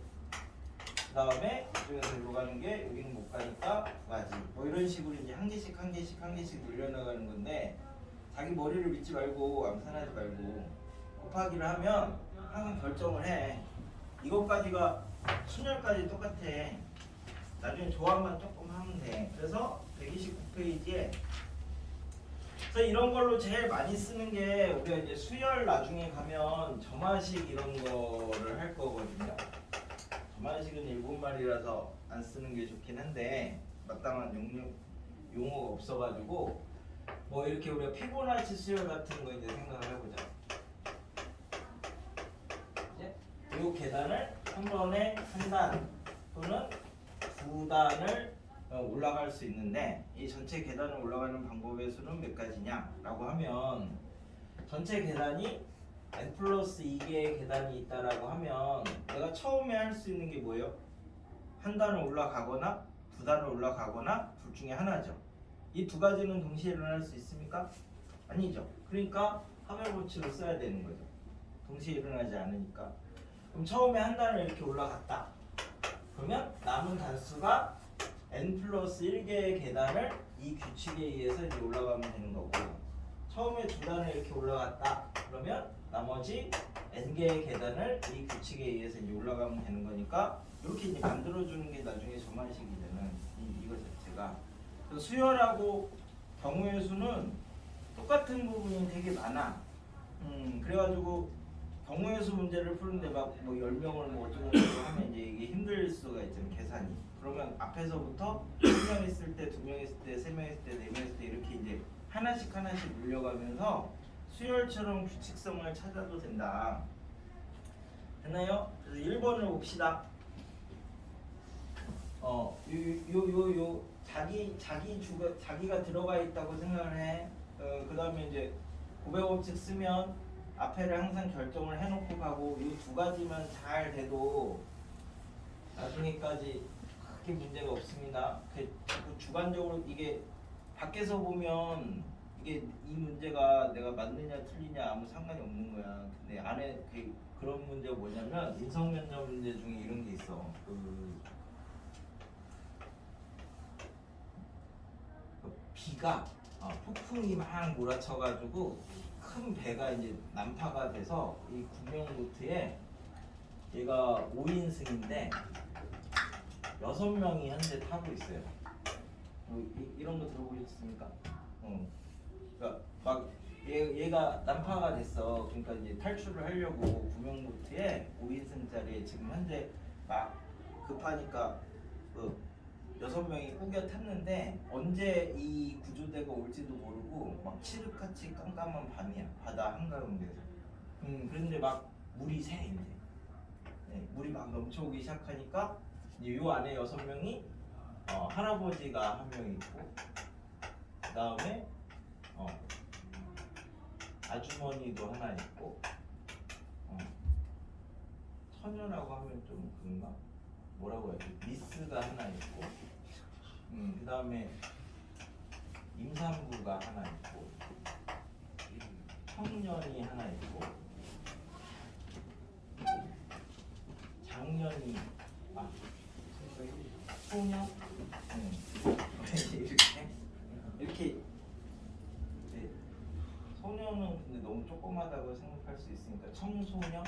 그 다음에 이쪽에서 여기로 가는 게 여기는 못 가니까 2가지. 뭐 이런 식으로 이제 한 개씩 늘려나가는 건데, 자기 머리를 믿지 말고 암산하지 말고 곱하기를 하면 항상 결정을 해. 이것까지가 순열까지 똑같아. 나중에 조합만 조금 하면 돼. 그래서 129페이지에 그래서 이런 걸로 제일 많이 쓰는 게 우리가 이제 수열 나중에 가면 점화식 이런 거를 할 거거든요. 점화식은 일본말이라서 안 쓰는 게 좋긴 한데 마땅한 용어가 없어가지고 뭐 이렇게 우리가 피보나치 수열 같은 거 이제 생각을 해보자. 이제 이 계단을 한 번에 한 단 또는 두 단을 올라갈 수 있는데 이 전체 계단을 올라가는 방법의 수는 몇 가지냐라고 하면 전체 계단이 n 플러스 2개의 계단이 있다라고 하면 내가 처음에 할 수 있는 게 뭐예요? 한 단을 올라가거나 두 단을 올라가거나 둘 중에 하나죠. 이 두 가지는 동시에 일어날 수 있습니까? 아니죠. 그러니까 하벨 법칙을 써야 되는 거죠. 동시에 일어나지 않으니까. 그럼 처음에 한 단을 이렇게 올라갔다. 그러면 남은 단수가 n 플러스 1개의 계단을 이 규칙에 의해서 이제 올라가면 되는 거고, 처음에 두 단을 이렇게 올라갔다. 그러면 나머지 n개의 계단을 이 규칙에 의해서 이제 올라가면 되는 거니까 이렇게 이제 만들어주는 게 나중에 점화식이 되는 이거 자체가. 그래서 수열하고 경우의 수는 똑같은 부분이 되게 많아. 그래가지고 경우의 수 문제를 푸는데 막 뭐 10명을 뭐 어쩌고 하면 이제 이게 힘들 수가 있잖아요, 계산이. 그러면 앞에서부터 1명 있을 때, 2명 있을 때, 3명 있을 때, 4명 있을 때 이렇게 이제 하나씩 물려가면서 수열처럼 규칙성을 찾아도 된다. 됐나요? 그래서 1번을 봅시다. 자기가 들어가 있다고 생각을 해. 그 다음에 이제 고백 법칙 쓰면 앞에를 항상 결정을 해놓고 가고 이 두 가지만 잘 돼도 나중에까지 크게 문제가 없습니다. 주관적으로 이게 밖에서 보면 이게 이 문제가 내가 맞느냐 틀리냐 아무 상관이 없는 거야. 근데 안에 그런 문제가 뭐냐면 인성면접 문제 중에 이런 게 있어. 비가 폭풍이 막 몰아쳐가지고 큰 배가 이제 난파가 돼서 이 구명보트에 얘가 5인승인데 6명이 현재 타고 있어요. 이런 거 들어보셨습니까? 그러니까 막 얘가 난파가 됐어. 그러니까 이제 탈출을 하려고 구명보트에 5인승짜리 지금 현재 막 급하니까 6명이 꾸겨 탔는데 언제 이 구조대가 올지도 모르고 막 칠흑같이 깜깜한 밤이야. 바다 한가운데서. 그런데 막 물이 새 이제. 네, 물이 막 넘쳐오기 시작하니까 이제 요 안에 6명이 할아버지가 한 명 있고 그 다음에 아주머니도 하나 있고 처녀라고 하면 좀 그런가? 뭐라고 해야 돼? 미스가 하나 있고 그 다음에 임산부가 하나 있고 청년이 하나 있고 장년이 소년 이렇게 네. 소년은 근데 너무 조그마하다고 생각할 수 있으니까 청소년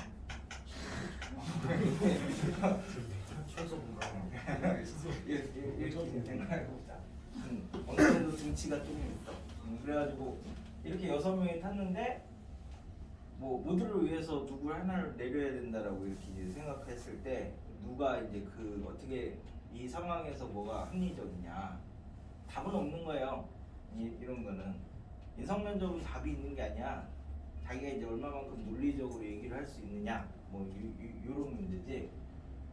이렇게 생각해보자. 어느 정도 등치가 좀 있어. 그래가지고 이렇게 6명이 탔는데 뭐 모두를 위해서 누구 하나를 내려야 된다라고 이렇게 이제 생각했을 때 누가 이제 어떻게 이 상황에서 뭐가 합리적이냐? 답은 없는 거예요. 이런 거는 인성면접은 답이 있는 게 아니야. 자기가 이제 얼마만큼 논리적으로 얘기를 할 수 있느냐, 뭐 이런 문제지.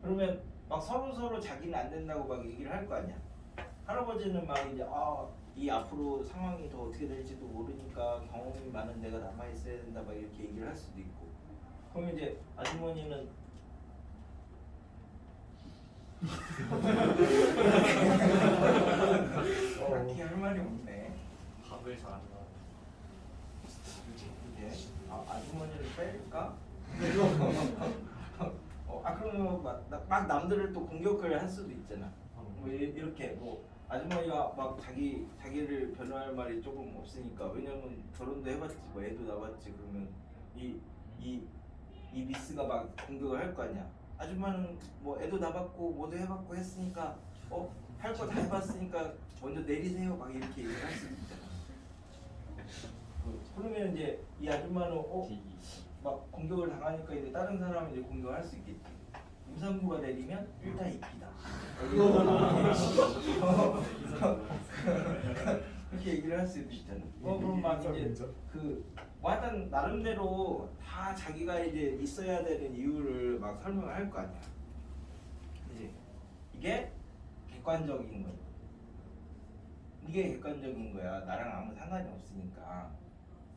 그러면 막 서로 자기는 안 된다고 막 얘기를 할 거 아니야. 할아버지는 막 이제 이 앞으로 상황이 더 어떻게 될지도 모르니까 경험이 많은 내가 남아 있어야 된다 막 이렇게 얘기를 할 수도 있고. 그럼 이제 아주머니는 딱히 할 말이 없네. 밥을 잘 안 나. 이게 아주머니를 뺄까? 그러면 막 남들을 또 공격을 할 수도 있잖아. 뭐 이렇게 뭐 아주머니가 막 자기를 변호할 말이 조금 없으니까. 왜냐면 결혼도 해봤지, 뭐 애도 낳았지. 그러면 이 이 미스가 막 공격을 할 거 아니야. 아줌마는 뭐 애도 낳았고 뭐도 해봤고 했으니까 할 거 다 해봤으니까 먼저 내리세요 막 이렇게 얘기를 할 수도 있잖아. 그러면 이제 이 아줌마는 막 공격을 당하니까 이제 다른 사람이 이제 공격을 할 수 있겠지. 임산부가 내리면 1타 2피다. 그렇게 얘기를 할 수도 있잖아. 그럼 막 이제 하여튼 나름대로 다 자기가 이제 있어야 되는 이유를 막 설명을 할 거 아니야. 그지? 이게 객관적인 거야. 이게 객관적인 거야. 나랑 아무 상관이 없으니까.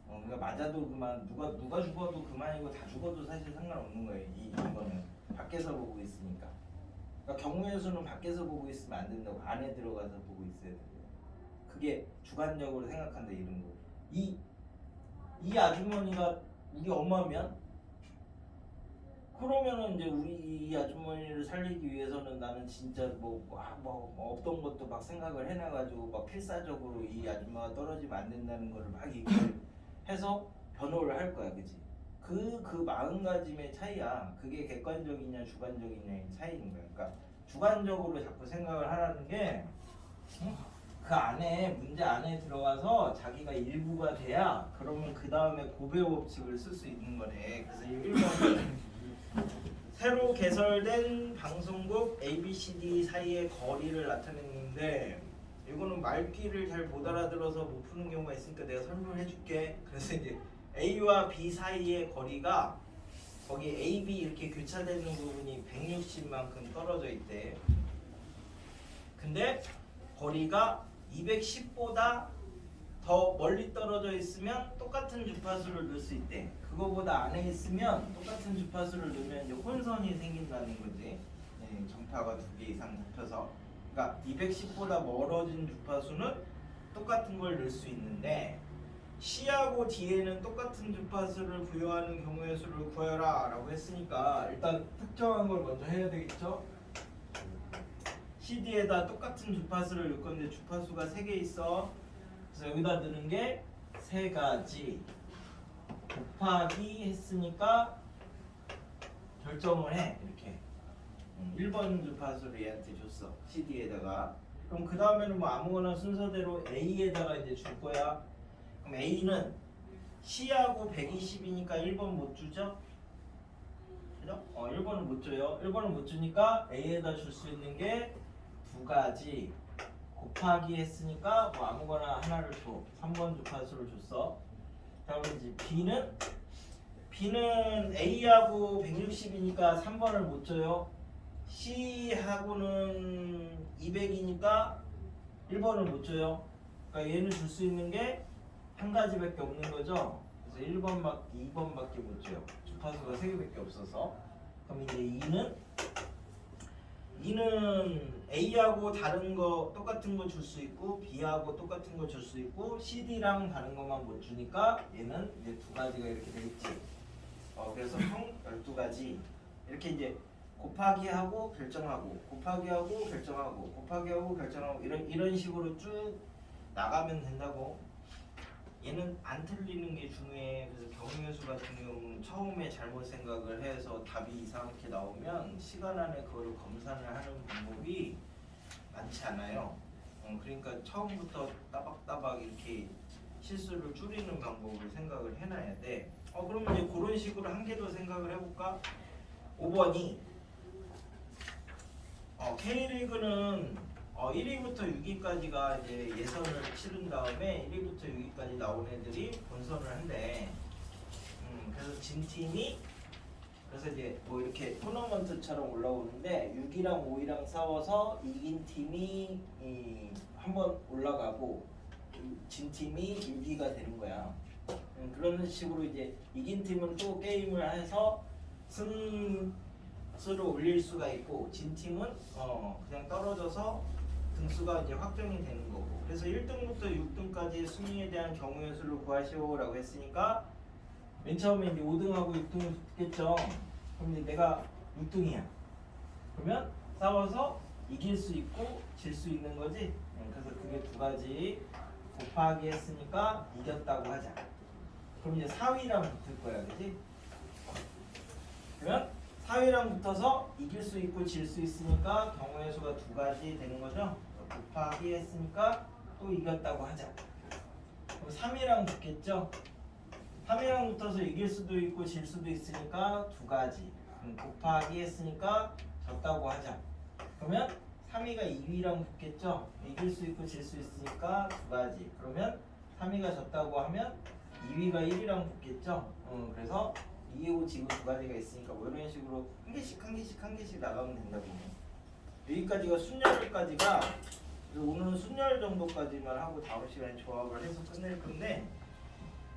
그러니까 맞아도 그만, 누가 죽어도 그만이고 다 죽어도 사실 상관없는 거예요. 이거는 밖에서 보고 있으니까. 그러니까 경우의 수는 밖에서 보고 있으면 안 된다고. 안에 들어가서 보고 있어야 돼요. 그게 주관적으로 생각한다 이런 거. 이 아주머니가 우리 엄마면, 그러면은 이제 우리 이 아주머니를 살리기 위해서는 나는 진짜 뭐 없던 것도 막 생각을 해놔가지고 막 필사적으로 이 아줌마가 떨어지면 안 된다는 거를 막 얘기를 해서 변호를 할 거야, 그치? 그 마음가짐의 차이야. 그게 객관적이냐 주관적이냐의 차이인 거야. 그러니까 주관적으로 자꾸 생각을 하라는 게, 그 안에 문제 안에 들어가서 자기가 일부가 돼야 그러면 그 다음에 고배 법칙을 쓸 수 있는 거네. 그래서 1번이 새로 개설된 방송국 ABCD 사이의 거리를 나타내는데, 이거는 말귀를 잘 못 알아들어서 못 푸는 경우가 있으니까 내가 설명을 해줄게. 그래서 이제 A와 B 사이의 거리가 거기 A, B 이렇게 교차되는 부분이 160만큼 떨어져 있대. 근데 거리가 210보다 더 멀리 떨어져 있으면 똑같은 주파수를 넣을 수 있대. 그거보다 안에 있으면 똑같은 주파수를 넣으면 이제 혼선이 생긴다는 거지. 네, 전파가 2개 이상 잡혀서. 그러니까 210보다 멀어진 주파수는 똑같은 걸 넣을 수 있는데, C하고 D에는 똑같은 주파수를 부여하는 경우의 수를 구해라 라고 했으니까 일단 특정한 걸 먼저 해야 되겠죠? CD에다 똑같은 주파수를 넣을 건데 주파수가 3개 있어. 그래서 여기다 넣는 게 3가지 곱하기 했으니까 결정을 해. 이렇게 1번 주파수를 얘한테 줬어, CD에다가. 그럼 그 다음에는 뭐 아무거나 순서대로 A에다가 이제 줄 거야. 그럼 A는 C하고 120이니까 1번 못 주죠? 그죠? 1번을 못 줘요. 1번을 못 주니까 A에다 줄 수 있는 게 2가지 곱하기 했으니까 뭐 아무거나 하나를 줘. 3번 주파수를 줬어. 다음에 이제 B는 A하고 160이니까 3번을 못 줘요. C하고는 200이니까 1번을 못 줘요. 그러니까 얘는 줄 수 있는 게 한 가지밖에 없는 거죠. 그래서 2번밖에 못 줘요. 주파수가 3개밖에 없어서. 그럼 이제 2는 A하고 다른 거 똑같은 거 줄 수 있고 B하고 똑같은 거 줄 수 있고 CD랑 다른 것만 못 주니까 얘는 이제 2가지가 이렇게 되겠지. 그래서 총 12가지 이렇게 이제 곱하기하고 결정하고 곱하기하고 결정하고 곱하기하고 결정하고 이런 식으로 쭉 나가면 된다고. 얘는 안 틀리는 게 중요해. 그래서 경우의 수 같은 경우는 처음에 잘못 생각을 해서 답이 이상하게 나오면 시간 안에 그걸 검사를 하는 방법이 많지 않아요. 그러니까 처음부터 따박따박 이렇게 실수를 줄이는 방법을 생각을 해놔야 돼. 그러면 이제 그런 식으로 한 개 더 생각을 해볼까? 5번이 K리그는 1위부터 6위까지가 이제 예선을 치른 다음에 1위부터 6위까지 나온 애들이 본선을 한대. 그래서 진 팀이 그래서 이제 뭐 이렇게 토너먼트처럼 올라오는데 6위랑 5위랑 싸워서 이긴 팀이 한번 올라가고 진 팀이 6위가 되는 거야. 그런 식으로 이제 이긴 팀은 또 게임을 해서 승수를 올릴 수가 있고 진 팀은 그냥 떨어져서 등수가 이제 확정이 되는 거고. 그래서 1등부터 6등까지 순위에 대한 경우의 수를 구하시오라고 했으니까 맨 처음에 이제 5등하고 6등을 붙겠죠. 그럼 이제 내가 6등이야. 그러면 싸워서 이길 수 있고 질 수 있는 거지. 그래서 그게 2가지 곱하기 했으니까 이겼다고 하자. 그럼 이제 4위랑 붙을 거야, 그지? 그러면 4위랑 붙어서 이길 수 있고 질 수 있으니까 경우의 수가 두 가지 되는 거죠. 곱하기 했으니까 또 이겼다고 하자. 그럼 3위랑 붙겠죠. 3위랑 붙어서 이길 수도 있고 질 수도 있으니까 두 가지. 곱하기 했으니까 졌다고 하자. 그러면 3위가 2위랑 붙겠죠. 이길 수 있고 질 수 있으니까 두 가지. 그러면 3위가 졌다고 하면 2위가 1위랑 붙겠죠. 그래서 이기고 지고 두 가지가 있으니까 뭐 이런 식으로 한 개씩 한 개씩 한 개씩 나가면 된다고요. 여기까지가 순열까지가 오늘은 순열 정도까지만 하고 다음 시간에 조합을 해서 끝낼 건데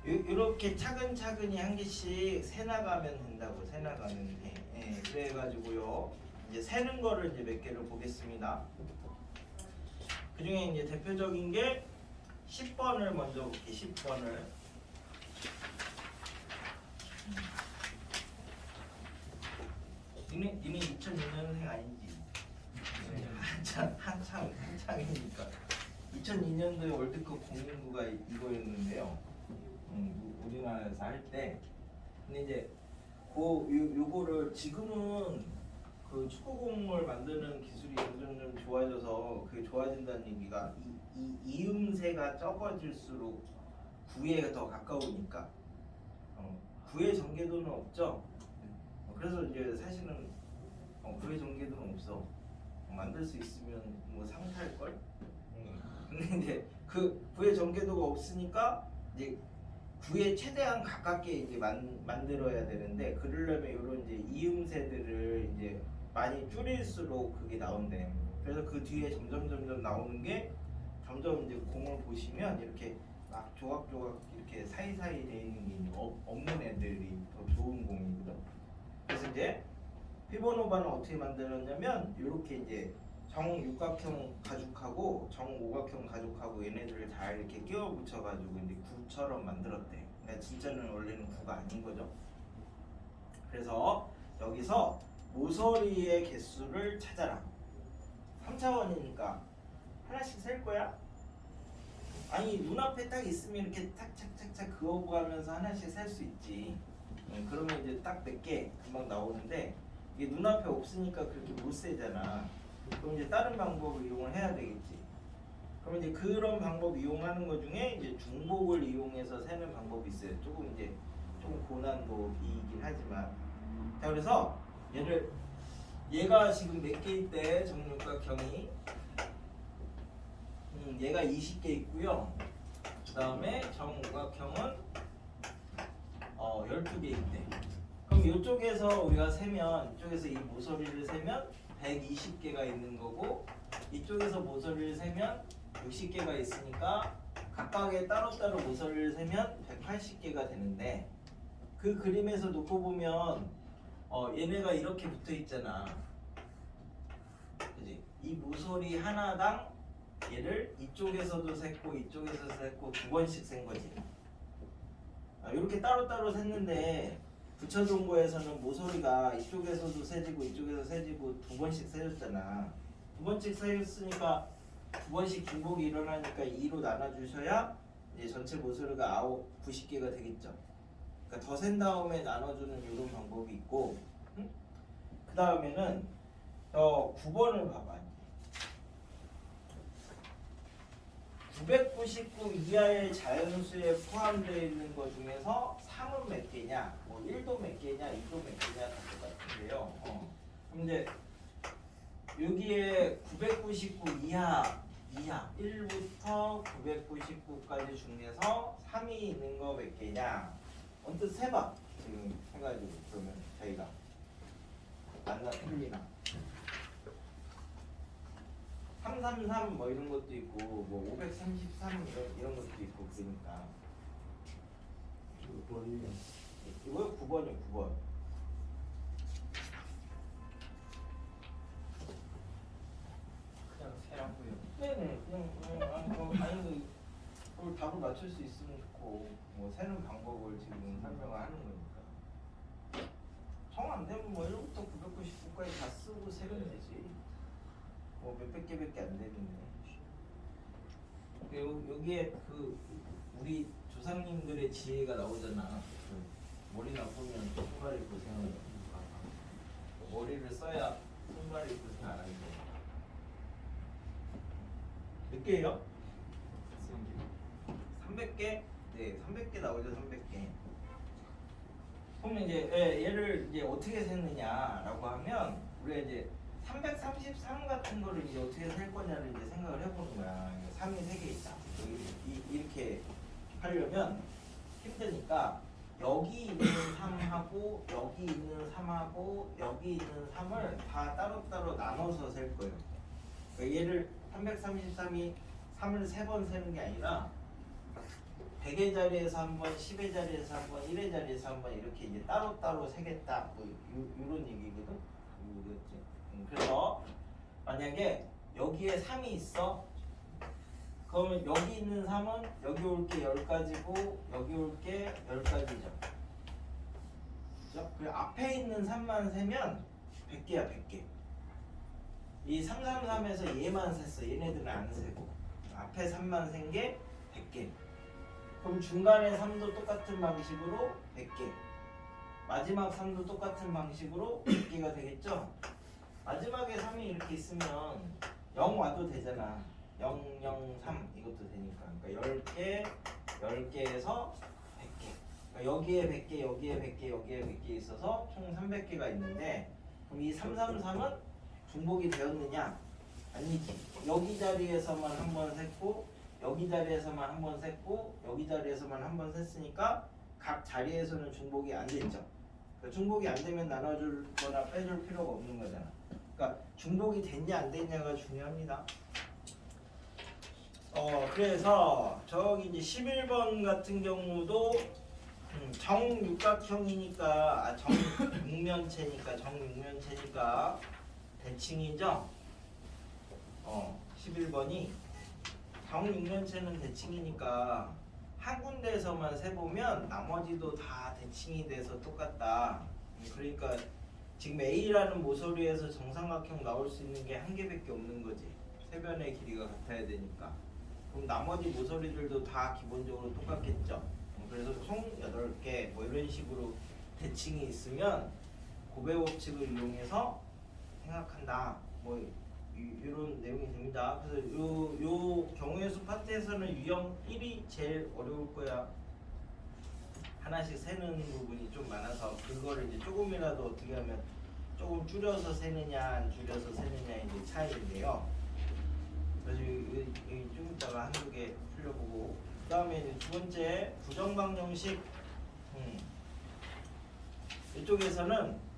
이렇게 차근차근히 한 개씩 세 나가면 된다고. 세 나가면 돼. 예, 그래가지고요 이제 세는 거를 이제 몇 개를 보겠습니다. 그 중에 이제 대표적인 게 10번을 먼저 볼게. 10번을. 니네 2002년생 아니지? 한창이니까 2002년도에 월드컵 공인구가 이거였는데요. 우리나라에서 할 때. 근데 이제 요거를 지금은 그 축구공을 만드는 기술이 점점 좋아져서 그게 좋아진다는 얘기가 이음새가 적어질수록 구에 더 가까우니까 9의 전개도는 없죠. 그래서 이제 사실은 9의 전개도는 없어. 만들 수 있으면 뭐 상탈 걸. 근데 이제 그 9의 전개도가 없으니까 이제 9에 최대한 가깝게 이제 만들어야 되는데 그러려면 이런 이제 이음새들을 이제 많이 줄일수록 그게 나온대. 그래서 그 뒤에 점점 나오는 게 점점 이제 공을 보시면 이렇게 막 조각조각 이렇게 사이사이 돼 있는 게 없는 애들이 더 좋은 공이거든. 그래서 이제 피보노바는 어떻게 만들었냐면 이렇게 이제 정육각형 가죽하고 정오각형 가죽하고 얘네들을 다 이렇게 끼워 붙여가지고 이제 구처럼 만들었대. 그러니까 진짜는 원래는 구가 아닌 거죠. 그래서 여기서 모서리의 개수를 찾아라. 3차원이니까 하나씩 셀 거야? 아니 눈앞에 딱 있으면 이렇게 탁착착착 그어가면서 하나씩 셀 수 있지. 그러면 이제 딱 몇 개 금방 나오는데 이게 눈앞에 없으니까 그렇게 못 세잖아. 그럼 이제 다른 방법을 이용을 해야 되겠지. 그럼 이제 그런 방법 이용하는 것 중에 이제 중복을 이용해서 세는 방법이 있어요. 조금 이제 좀 고난도이긴 하지만. 자 그래서 얘가 지금 몇 개일 때 정육각형이 얘가 20개 있고요. 그 다음에 정오각형은 12개 있대. 그럼 이쪽에서 우리가 세면 이쪽에서 이 모서리를 세면 120개가 있는 거고 이쪽에서 모서리를 세면 60개가 있으니까 각각의 따로따로 모서리를 세면 180개가 되는데 그 그림에서 놓고 보면 얘네가 이렇게 붙어 있잖아. 그지? 이 모서리 하나당 얘를 이쪽에서도 셌고 이쪽에서 셌고 두 번씩 센 거지. 이렇게 따로따로 셌는데 부처동고에서는 모서리가 이쪽에서도 세지고 이쪽에서 세지고 두 번씩 세졌잖아. 두 번씩 세졌으니까 두 번씩 중복이 일어나니까 2로 나눠주셔야 이제 전체 모서리가 90개가 되겠죠. 그러니까 더 센 다음에 나눠주는 이런 방법이 있고, 그 다음에는 9번을 봐봐. 999 이하의 자연수에 포함되어 있는 것 중에서 3은 몇 개냐, 뭐 1도 몇 개냐, 2도 몇 개냐 다 똑같은데요. 그럼 이제 여기에 999 이하 1부터 999까지 중에서 3이 있는 거 몇 개냐? 언뜻 세봐. 지금 해가지고 그러면 저희가 만나 틀리나? 333 뭐 이런 것도 있고 뭐 533 이런 것도 있고 그러니까 이거 9번이요. 9번. 그냥 세라고요. 네네. 그냥 아니 그걸 답을 맞출 수 있으면 좋고 뭐 세는 방법을 지금 설명을 하는 거니까. 정 안 되면 뭐 1부터 999까지 다 쓰고 세면 되지. 뭐 몇백 개밖에 안 되는데. 여기에 그 우리 조상님들의 지혜가 나오잖아. 그 머리 나쁘면 손발이 고생을 몇 개예요? 300개? 네, 300개 나오죠, 300개. 그럼 이제 얘를 이제 어떻게 셌느냐라고 하면 우리가 이제 333 같은 거를 이제 어떻게 셀 거냐를 이제 생각을 해보는 거야. 3이 3개 있다. 이렇게 하려면 힘드니까 여기 있는 3하고 여기 있는 3하고 여기 있는 3을 다 따로따로 나눠서 셀 거예요. 그러니까 얘를 333이 3을 3번 세는 게 아니라 100의 자리에서 한 번, 10의 자리에서 한 번, 1의 자리에서 한 번 이렇게 이제 따로따로 세겠다. 뭐 이런 얘기거든. 그래서 만약에 여기에 3이 있어. 그러면 여기 있는 3은 여기 올 게 10가지고 여기 올 게 10가지죠. 그죠? 그리고 앞에 있는 3만 세면 100개야, 100개. 이 333에서 얘만 셌어. 얘네들은 안 세고. 앞에 3만 센 게 100개. 그럼 중간에 3도 똑같은 방식으로 100개. 마지막 3도 똑같은 방식으로 100개가 되겠죠? 마지막에 3이 이렇게 있으면 0 와도 되잖아. 0, 0, 3 이것도 되니까. 그러니까 10개, 10개에서 100개. 그러니까 여기에 100개, 여기에 100개, 여기에 100개 있어서 총 300개가 있는데 그럼 이 333은 중복이 되었느냐? 아니지. 여기 자리에서만 한 번 셌고 여기 자리에서만 한 번 셌고 여기 자리에서만 한 번 셌으니까 각 자리에서는 중복이 안 됐죠. 그러니까 중복이 안 되면 나눠줄 거나 빼줄 필요가 없는 거잖아. 그러니까 중복이 됐냐 안 됐냐가 중요합니다. 그래서 저기 이제 11번 같은 경우도 정육각형이니까 정육면체니까 대칭이죠. 11번이 정육면체는 대칭이니까 한 군데에서만 세보면 나머지도 다 대칭이 돼서 똑같다. 그러니까 지금 A라는 모서리에서 정삼각형 나올 수 있는 게 한 개밖에 없는 거지. 세 변의 길이가 같아야 되니까. 그럼 나머지 모서리들도 다 기본적으로 똑같겠죠. 그래서 총 8개 뭐 이런 식으로 대칭이 있으면 고배 법칙을 이용해서 생각한다. 뭐 이런 내용이 됩니다. 그래서 요 경우의 수 파트에서는 유형 1이 제일 어려울 거야. 하나씩 세는 부분이 좀 많아서 그거를 이제 조금이라도 어떻게 하면 조금 줄여서 세느냐 안 줄여서 세느냐 이제 차이인데요. 그래서 좀 이따가 한두 개 풀려보고 그 다음에 이제 두 번째 부정방정식. 이쪽에서는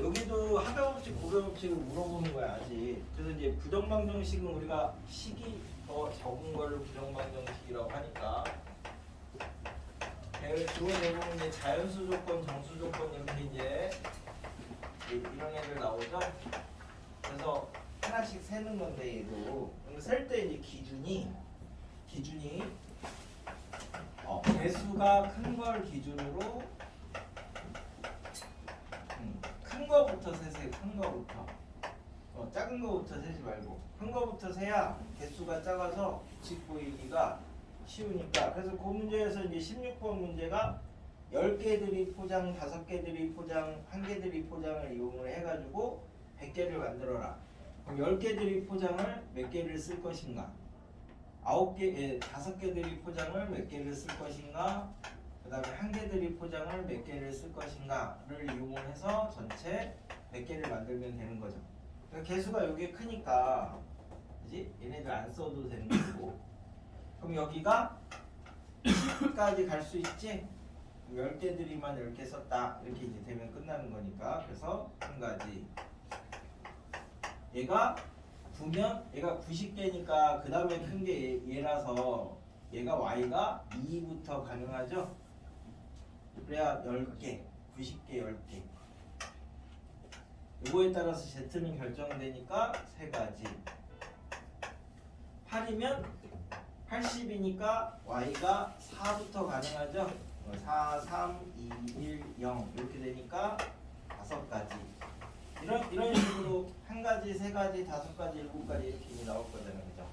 여기도 합의법칙, 고배법칙을 물어보는 거야 아직. 그래서 이제 부정방정식은 우리가 식이 더 적은 걸 부정방정식이라고 하니까 주어 내보면 이제 자연수 조건, 정수 조건 이렇게 이제 이런 애들 나오죠. 그래서 하나씩 세는 건데 얘도 셀 때 이제 기준이 개수가 큰 걸 기준으로 큰 거부터 세세요. 큰 거부터. 작은 거부터 세지 말고 큰 거부터 세야 개수가 작아서 규칙 보이기가 쉬우니까. 그래서 그 문제에서 이제 16번 문제가 10개들이 포장, 5개들이 포장, 1개들이 포장을 이용을 해가지고 100개를 만들어라. 그럼 10개들이 포장을 몇 개를 쓸 것인가? 5개들이 포장을 몇 개를 쓸 것인가? 그 다음에 1개들이 포장을 몇 개를 쓸 것인가를 이용을 해서 전체 100개를 만들면 되는 거죠. 그러니까 개수가 여기 크니까 그지? 얘네들 안 써도 되는 거고. 그럼 여기가 10까지 갈 수 있지? 10개들이만 이렇게 썼다 이렇게 이제 되면 끝나는 거니까. 그래서 한 가지 얘가 9면 얘가 90개니까 그 다음에 큰 게 얘라서 얘가 y가 2부터 가능하죠? 그래야 10개, 90개, 10개. 이거에 따라서 Z는 결정되니까 세 가지. 8이면 80이니까 y가 4부터 가능하죠? 4, 3, 2, 1, 0 이렇게 되니까 5가지. 이런 식으로 한 가지, 세 가지, 5가지, 7가지 이렇게 이제 나올 거잖아요, 그죠?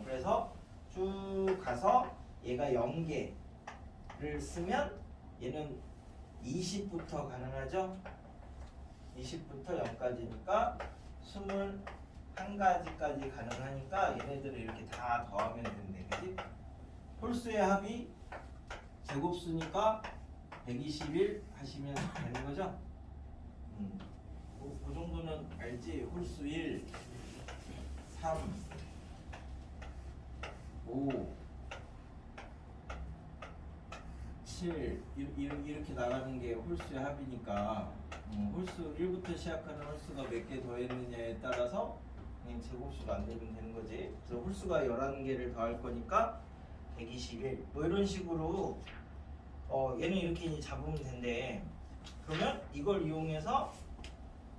그래서 쭉 가서 얘가 0개를 쓰면 얘는 20부터 가능하죠? 20부터 0까지니까 한 가지까지 가능하니까 얘네들을 이렇게 다 더하면 되는데, 그지? 홀수의 합이 제곱수니까 121 하시면 되는 거죠? 그 정도는 알지? 홀수 1, 3, 5, 7 이렇게 나가는 게 홀수의 합이니까 홀수 1부터 시작하는 홀수가 몇 개 더했느냐에 따라서 그냥 제곱수가 안 되면 되는 거지. 그래서 홀수가 11개를 더할 거니까 121 뭐 이런 식으로 얘는 이렇게 이제 잡으면 된대. 그러면 이걸 이용해서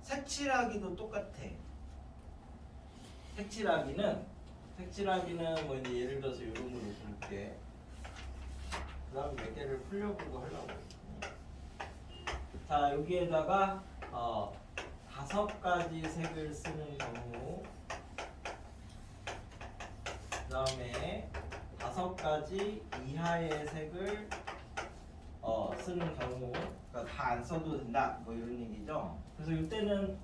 색칠하기도 똑같아. 색칠하기는 뭐 이제 예를 들어서 이런 걸로 볼게. 그 다음에 몇 개를 풀려보고 하려고. 자, 여기에다가 5가지 색을 쓰는 경우, 그 다음에 5가지 이하의 색을 쓰는 경우, 그러니까 다 안 써도 된다, 뭐 이런 얘기죠. 그래서 이때는,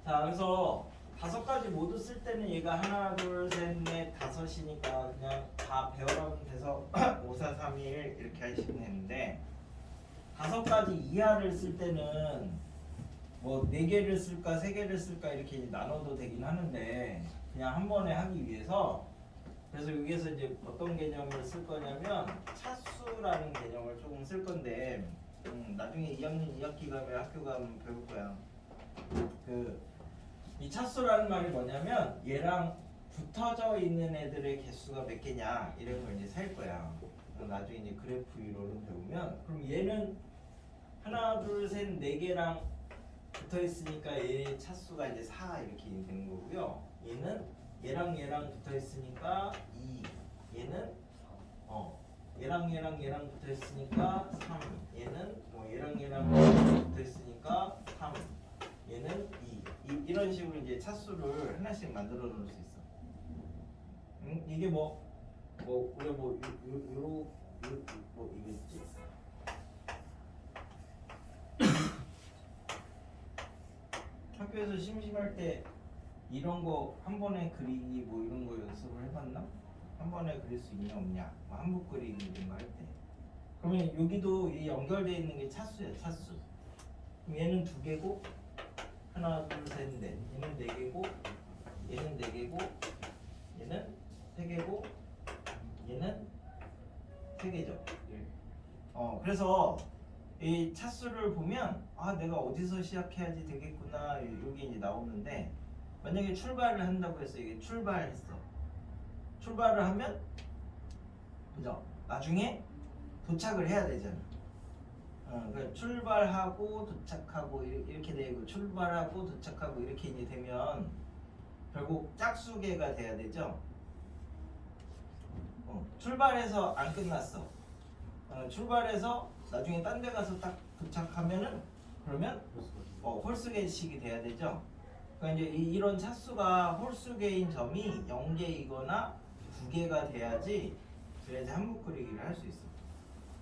자, 그래서 5가지 모두 쓸 때는 얘가 하나, 둘, 셋, 넷, 5이니까 그냥 다 배열하면 돼서 5, 4, 3, 1 이렇게 하시면 되는데, 5가지 이하를 쓸 때는 뭐 4개를 쓸까 3개를 쓸까 이렇게 나눠도 되긴 하는데, 그냥 한 번에 하기 위해서, 그래서 여기에서 이제 어떤 개념을 쓸 거냐면 차수라는 개념을 조금 쓸 건데, 나중에 2학년 2학기 가면 학교 가면 배울 거야. 이 차수라는 말이 뭐냐면 얘랑 붙어져 있는 애들의 개수가 몇 개냐 이런 걸 이제 살 거야. 나중에 이제 그래프 이론을 배우면, 그럼 얘는 하나, 둘, 셋, 4개랑 붙어 있으니까 얘의 차수가 이제 4 이렇게 되는 거고요. 얘는 얘랑 붙어 있으니까 2. 얘는 얘랑 붙어 있으니까 3. 얘는 뭐 얘랑 붙어 있으니까 3. 얘는 2. 이런 식으로 이제 차수를 하나씩 만들어 놓을 수 있어. 이게 우리가 이거지. 학교에서 심심할 때 이런 거 한 번에 그리기 뭐 이런 거 연습을 해봤나? 한 번에 그릴 수 있냐 없냐? 뭐 한복 그리기 이런 거 할 때. 그러면 여기도 이 연결되어 있는 게 차수야, 차수. 그럼 얘는 2개고, 하나, 둘, 셋, 넷. 얘는 4개고, 얘는 4개고, 얘는 3개고, 얘는 3개죠. 그래서 이 차수를 보면 내가 어디서 시작해야지 되겠구나 여기 이제 나오는데, 만약에 출발을 한다고 해서 이게 출발했어. 출발을 하면 그죠? 나중에 도착을 해야 되잖아. 그러니까 출발하고 도착하고 이렇게 되고, 출발하고 도착하고 이렇게 이제 되면 결국 짝수계가 돼야 되죠. 출발해서 안 끝났어. 출발해서 나중에 딴 데 가서 딱 도착하면은 그러면 홀수계식이 돼야 되죠. 그러니까 이제 이런 차수가 홀수계인 점이 0개이거나 2개가 돼야지, 그래야지 한복 그리기를 할 수 있어.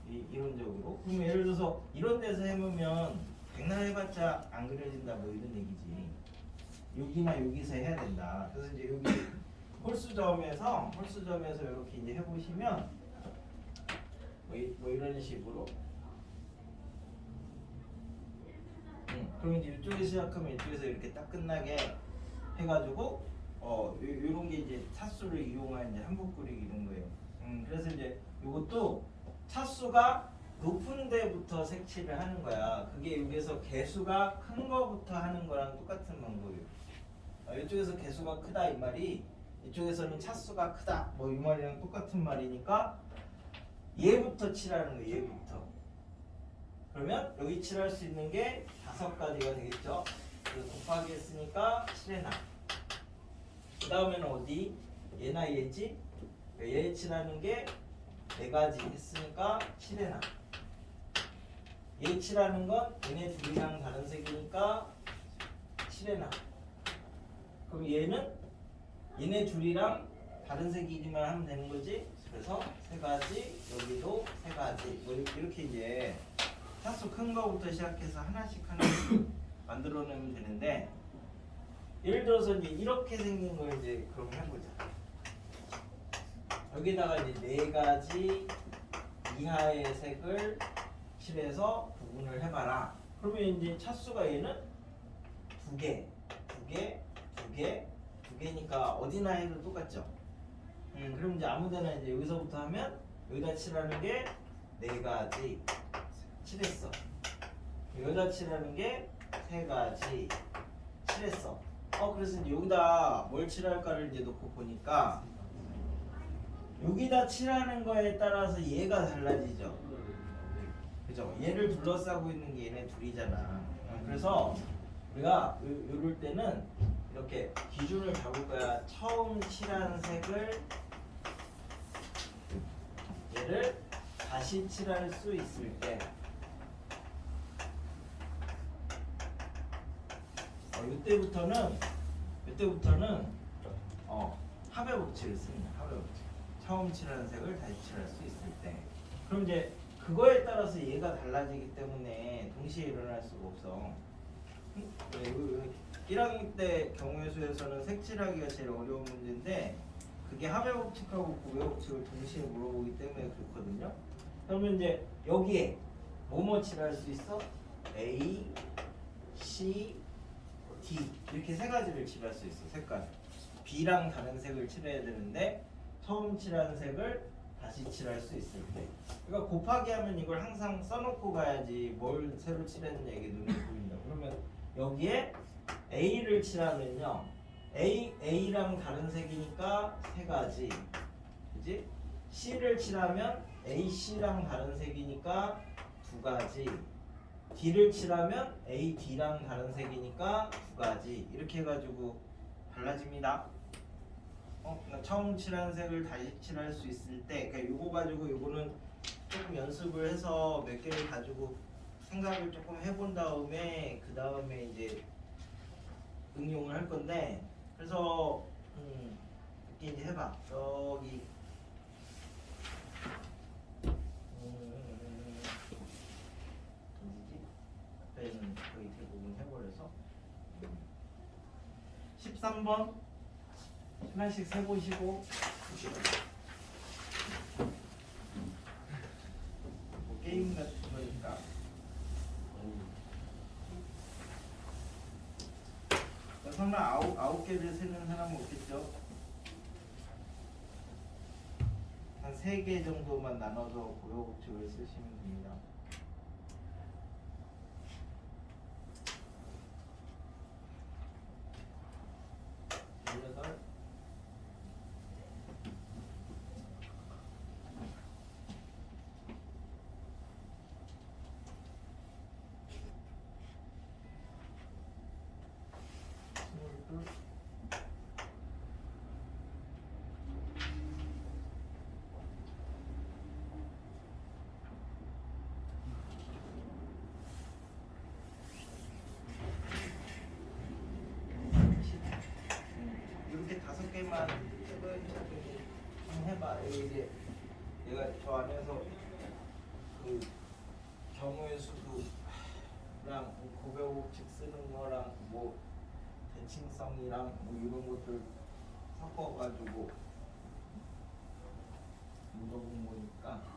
이론적으로. 그럼 예를 들어서 이런 데서 해보면 백날 해봤자 안 그려진다 뭐 이런 얘기지. 여기나 여기서 해야 된다. 그래서 이제 여기 홀수점에서 이렇게 이제 해보시면 뭐 이런 식으로. 그럼 이제 이쪽에 시작하면 이쪽에서 이렇게 딱 끝나게 해가지고 요런 게 이제 차수를 이용한 이제 한복 그리기 이런 거예요. 그래서 이제 요것도 차수가 높은 데부터 색칠을 하는 거야. 그게 여기서 개수가 큰 거부터 하는 거랑 똑같은 방법이에요. 이쪽에서 개수가 크다 이 말이, 이쪽에서는 차수가 크다 뭐 이 말이랑 똑같은 말이니까 얘부터 칠하는 거예요. 얘부터. 그러면 여기 칠할 수 있는 게 5가지가 되겠죠. 그래서 곱하기 했으니까 7에나. 그 다음에는 어디? 얘나 얘지? 얘 칠하는 게 4가지 했으니까 7에나. 얘 칠하는 건 얘네 둘이랑 다른 색이니까 7에나. 그럼 얘는 얘네 둘이랑 다른 색이기만 하면 되는 거지. 그래서 3가지, 여기도 3가지. 뭐 이렇게 이제 차수 큰 거부터 시작해서 하나씩 만들어내면 되는데, 예를 들어서 이제 이렇게 생긴 걸 이제 그럼 해보자. 여기다가 이제 네 가지 이하의 색을 칠해서 구분을 해봐라. 그러면 이제 차수가 얘는 두 개, 두 개, 두 개, 두 개니까 어디나 해도 똑같죠. 그럼 이제 아무데나 이제 여기서부터 하면 여기다 칠하는 게 네 가지 칠했어. 여기다 칠하는 게 세 가지 칠했어. 그래서 이제 여기다 뭘 칠할까를 이제 놓고 보니까 여기다 칠하는 거에 따라서 얘가 달라지죠. 그죠? 얘를 둘러싸고 있는 게 얘네 둘이잖아. 그래서 우리가 요럴 때는 이렇게 기준을 잡을 거야. 처음 칠한 색을 얘를 다시 칠할 수 있을 때 이때부터는 합의 법칙을 씁니다. 합의 법칙. 처음 칠하는 색을 다시 칠할 수 있을 때. 그럼 이제 그거에 따라서 얘가 달라지기 때문에 동시에 일어날 수가 없어. 1학년 때 경우의 수에서는 색칠하기가 제일 어려운 문제인데 그게 합의 법칙하고 구배 법칙을 동시에 물어보기 때문에 그렇거든요. 그러면 이제 여기에 뭐뭐 칠할 수 있어? A, C, D 이렇게 세 가지를 칠할 수 있어. 색깔. B랑 다른 색을 칠해야 되는데 처음 칠한 색을 다시 칠할 수 있을 때. 그러니까 곱하기 하면 이걸 항상 써놓고 가야지 뭘 새로 칠했는지 이게 눈에 보인다. 그러면 여기에 A를 칠하면요. A랑 다른 색이니까 세 가지. 그지? C를 칠하면 AC랑 다른 색이니까 두 가지. D를 칠하면 AD랑 다른 색이니까 두 가지. 이렇게 해가지고 달라집니다. 그러니까 처음 칠한 색을 다시 칠할 수 있을 때, 그러니까 요거 가지고 요거는 조금 연습을 해서 몇 개를 가지고 생각을 조금 해본 다음에 그 다음에 이제 응용을 할 건데, 그래서 이렇게 이제 해봐. 여기 어디지? 앞에는 거의 대부분 해버려서 13번 하나씩 세보시고 뭐 게임 같은 거니까 설마 아홉 개를 세는 사람은 없겠죠? 한 3개 정도만 나눠서 고려법칙을 쓰시면 됩니다. 이렇게 5개만 해봐. 이제 내가 저 안에서 그 경우의 수도랑 고배법칙 쓰는 거랑 뭐 대칭성이랑 뭐 이런 것들 섞어가지고 물어본 거니까.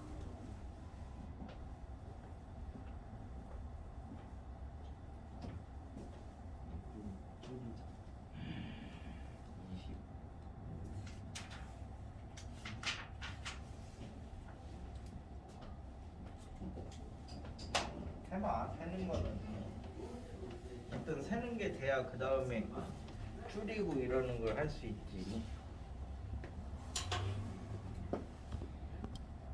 해봐. 세는 거는 일단 세는 게 돼야 그 다음에 줄이고 이러는 걸 할 수 있지.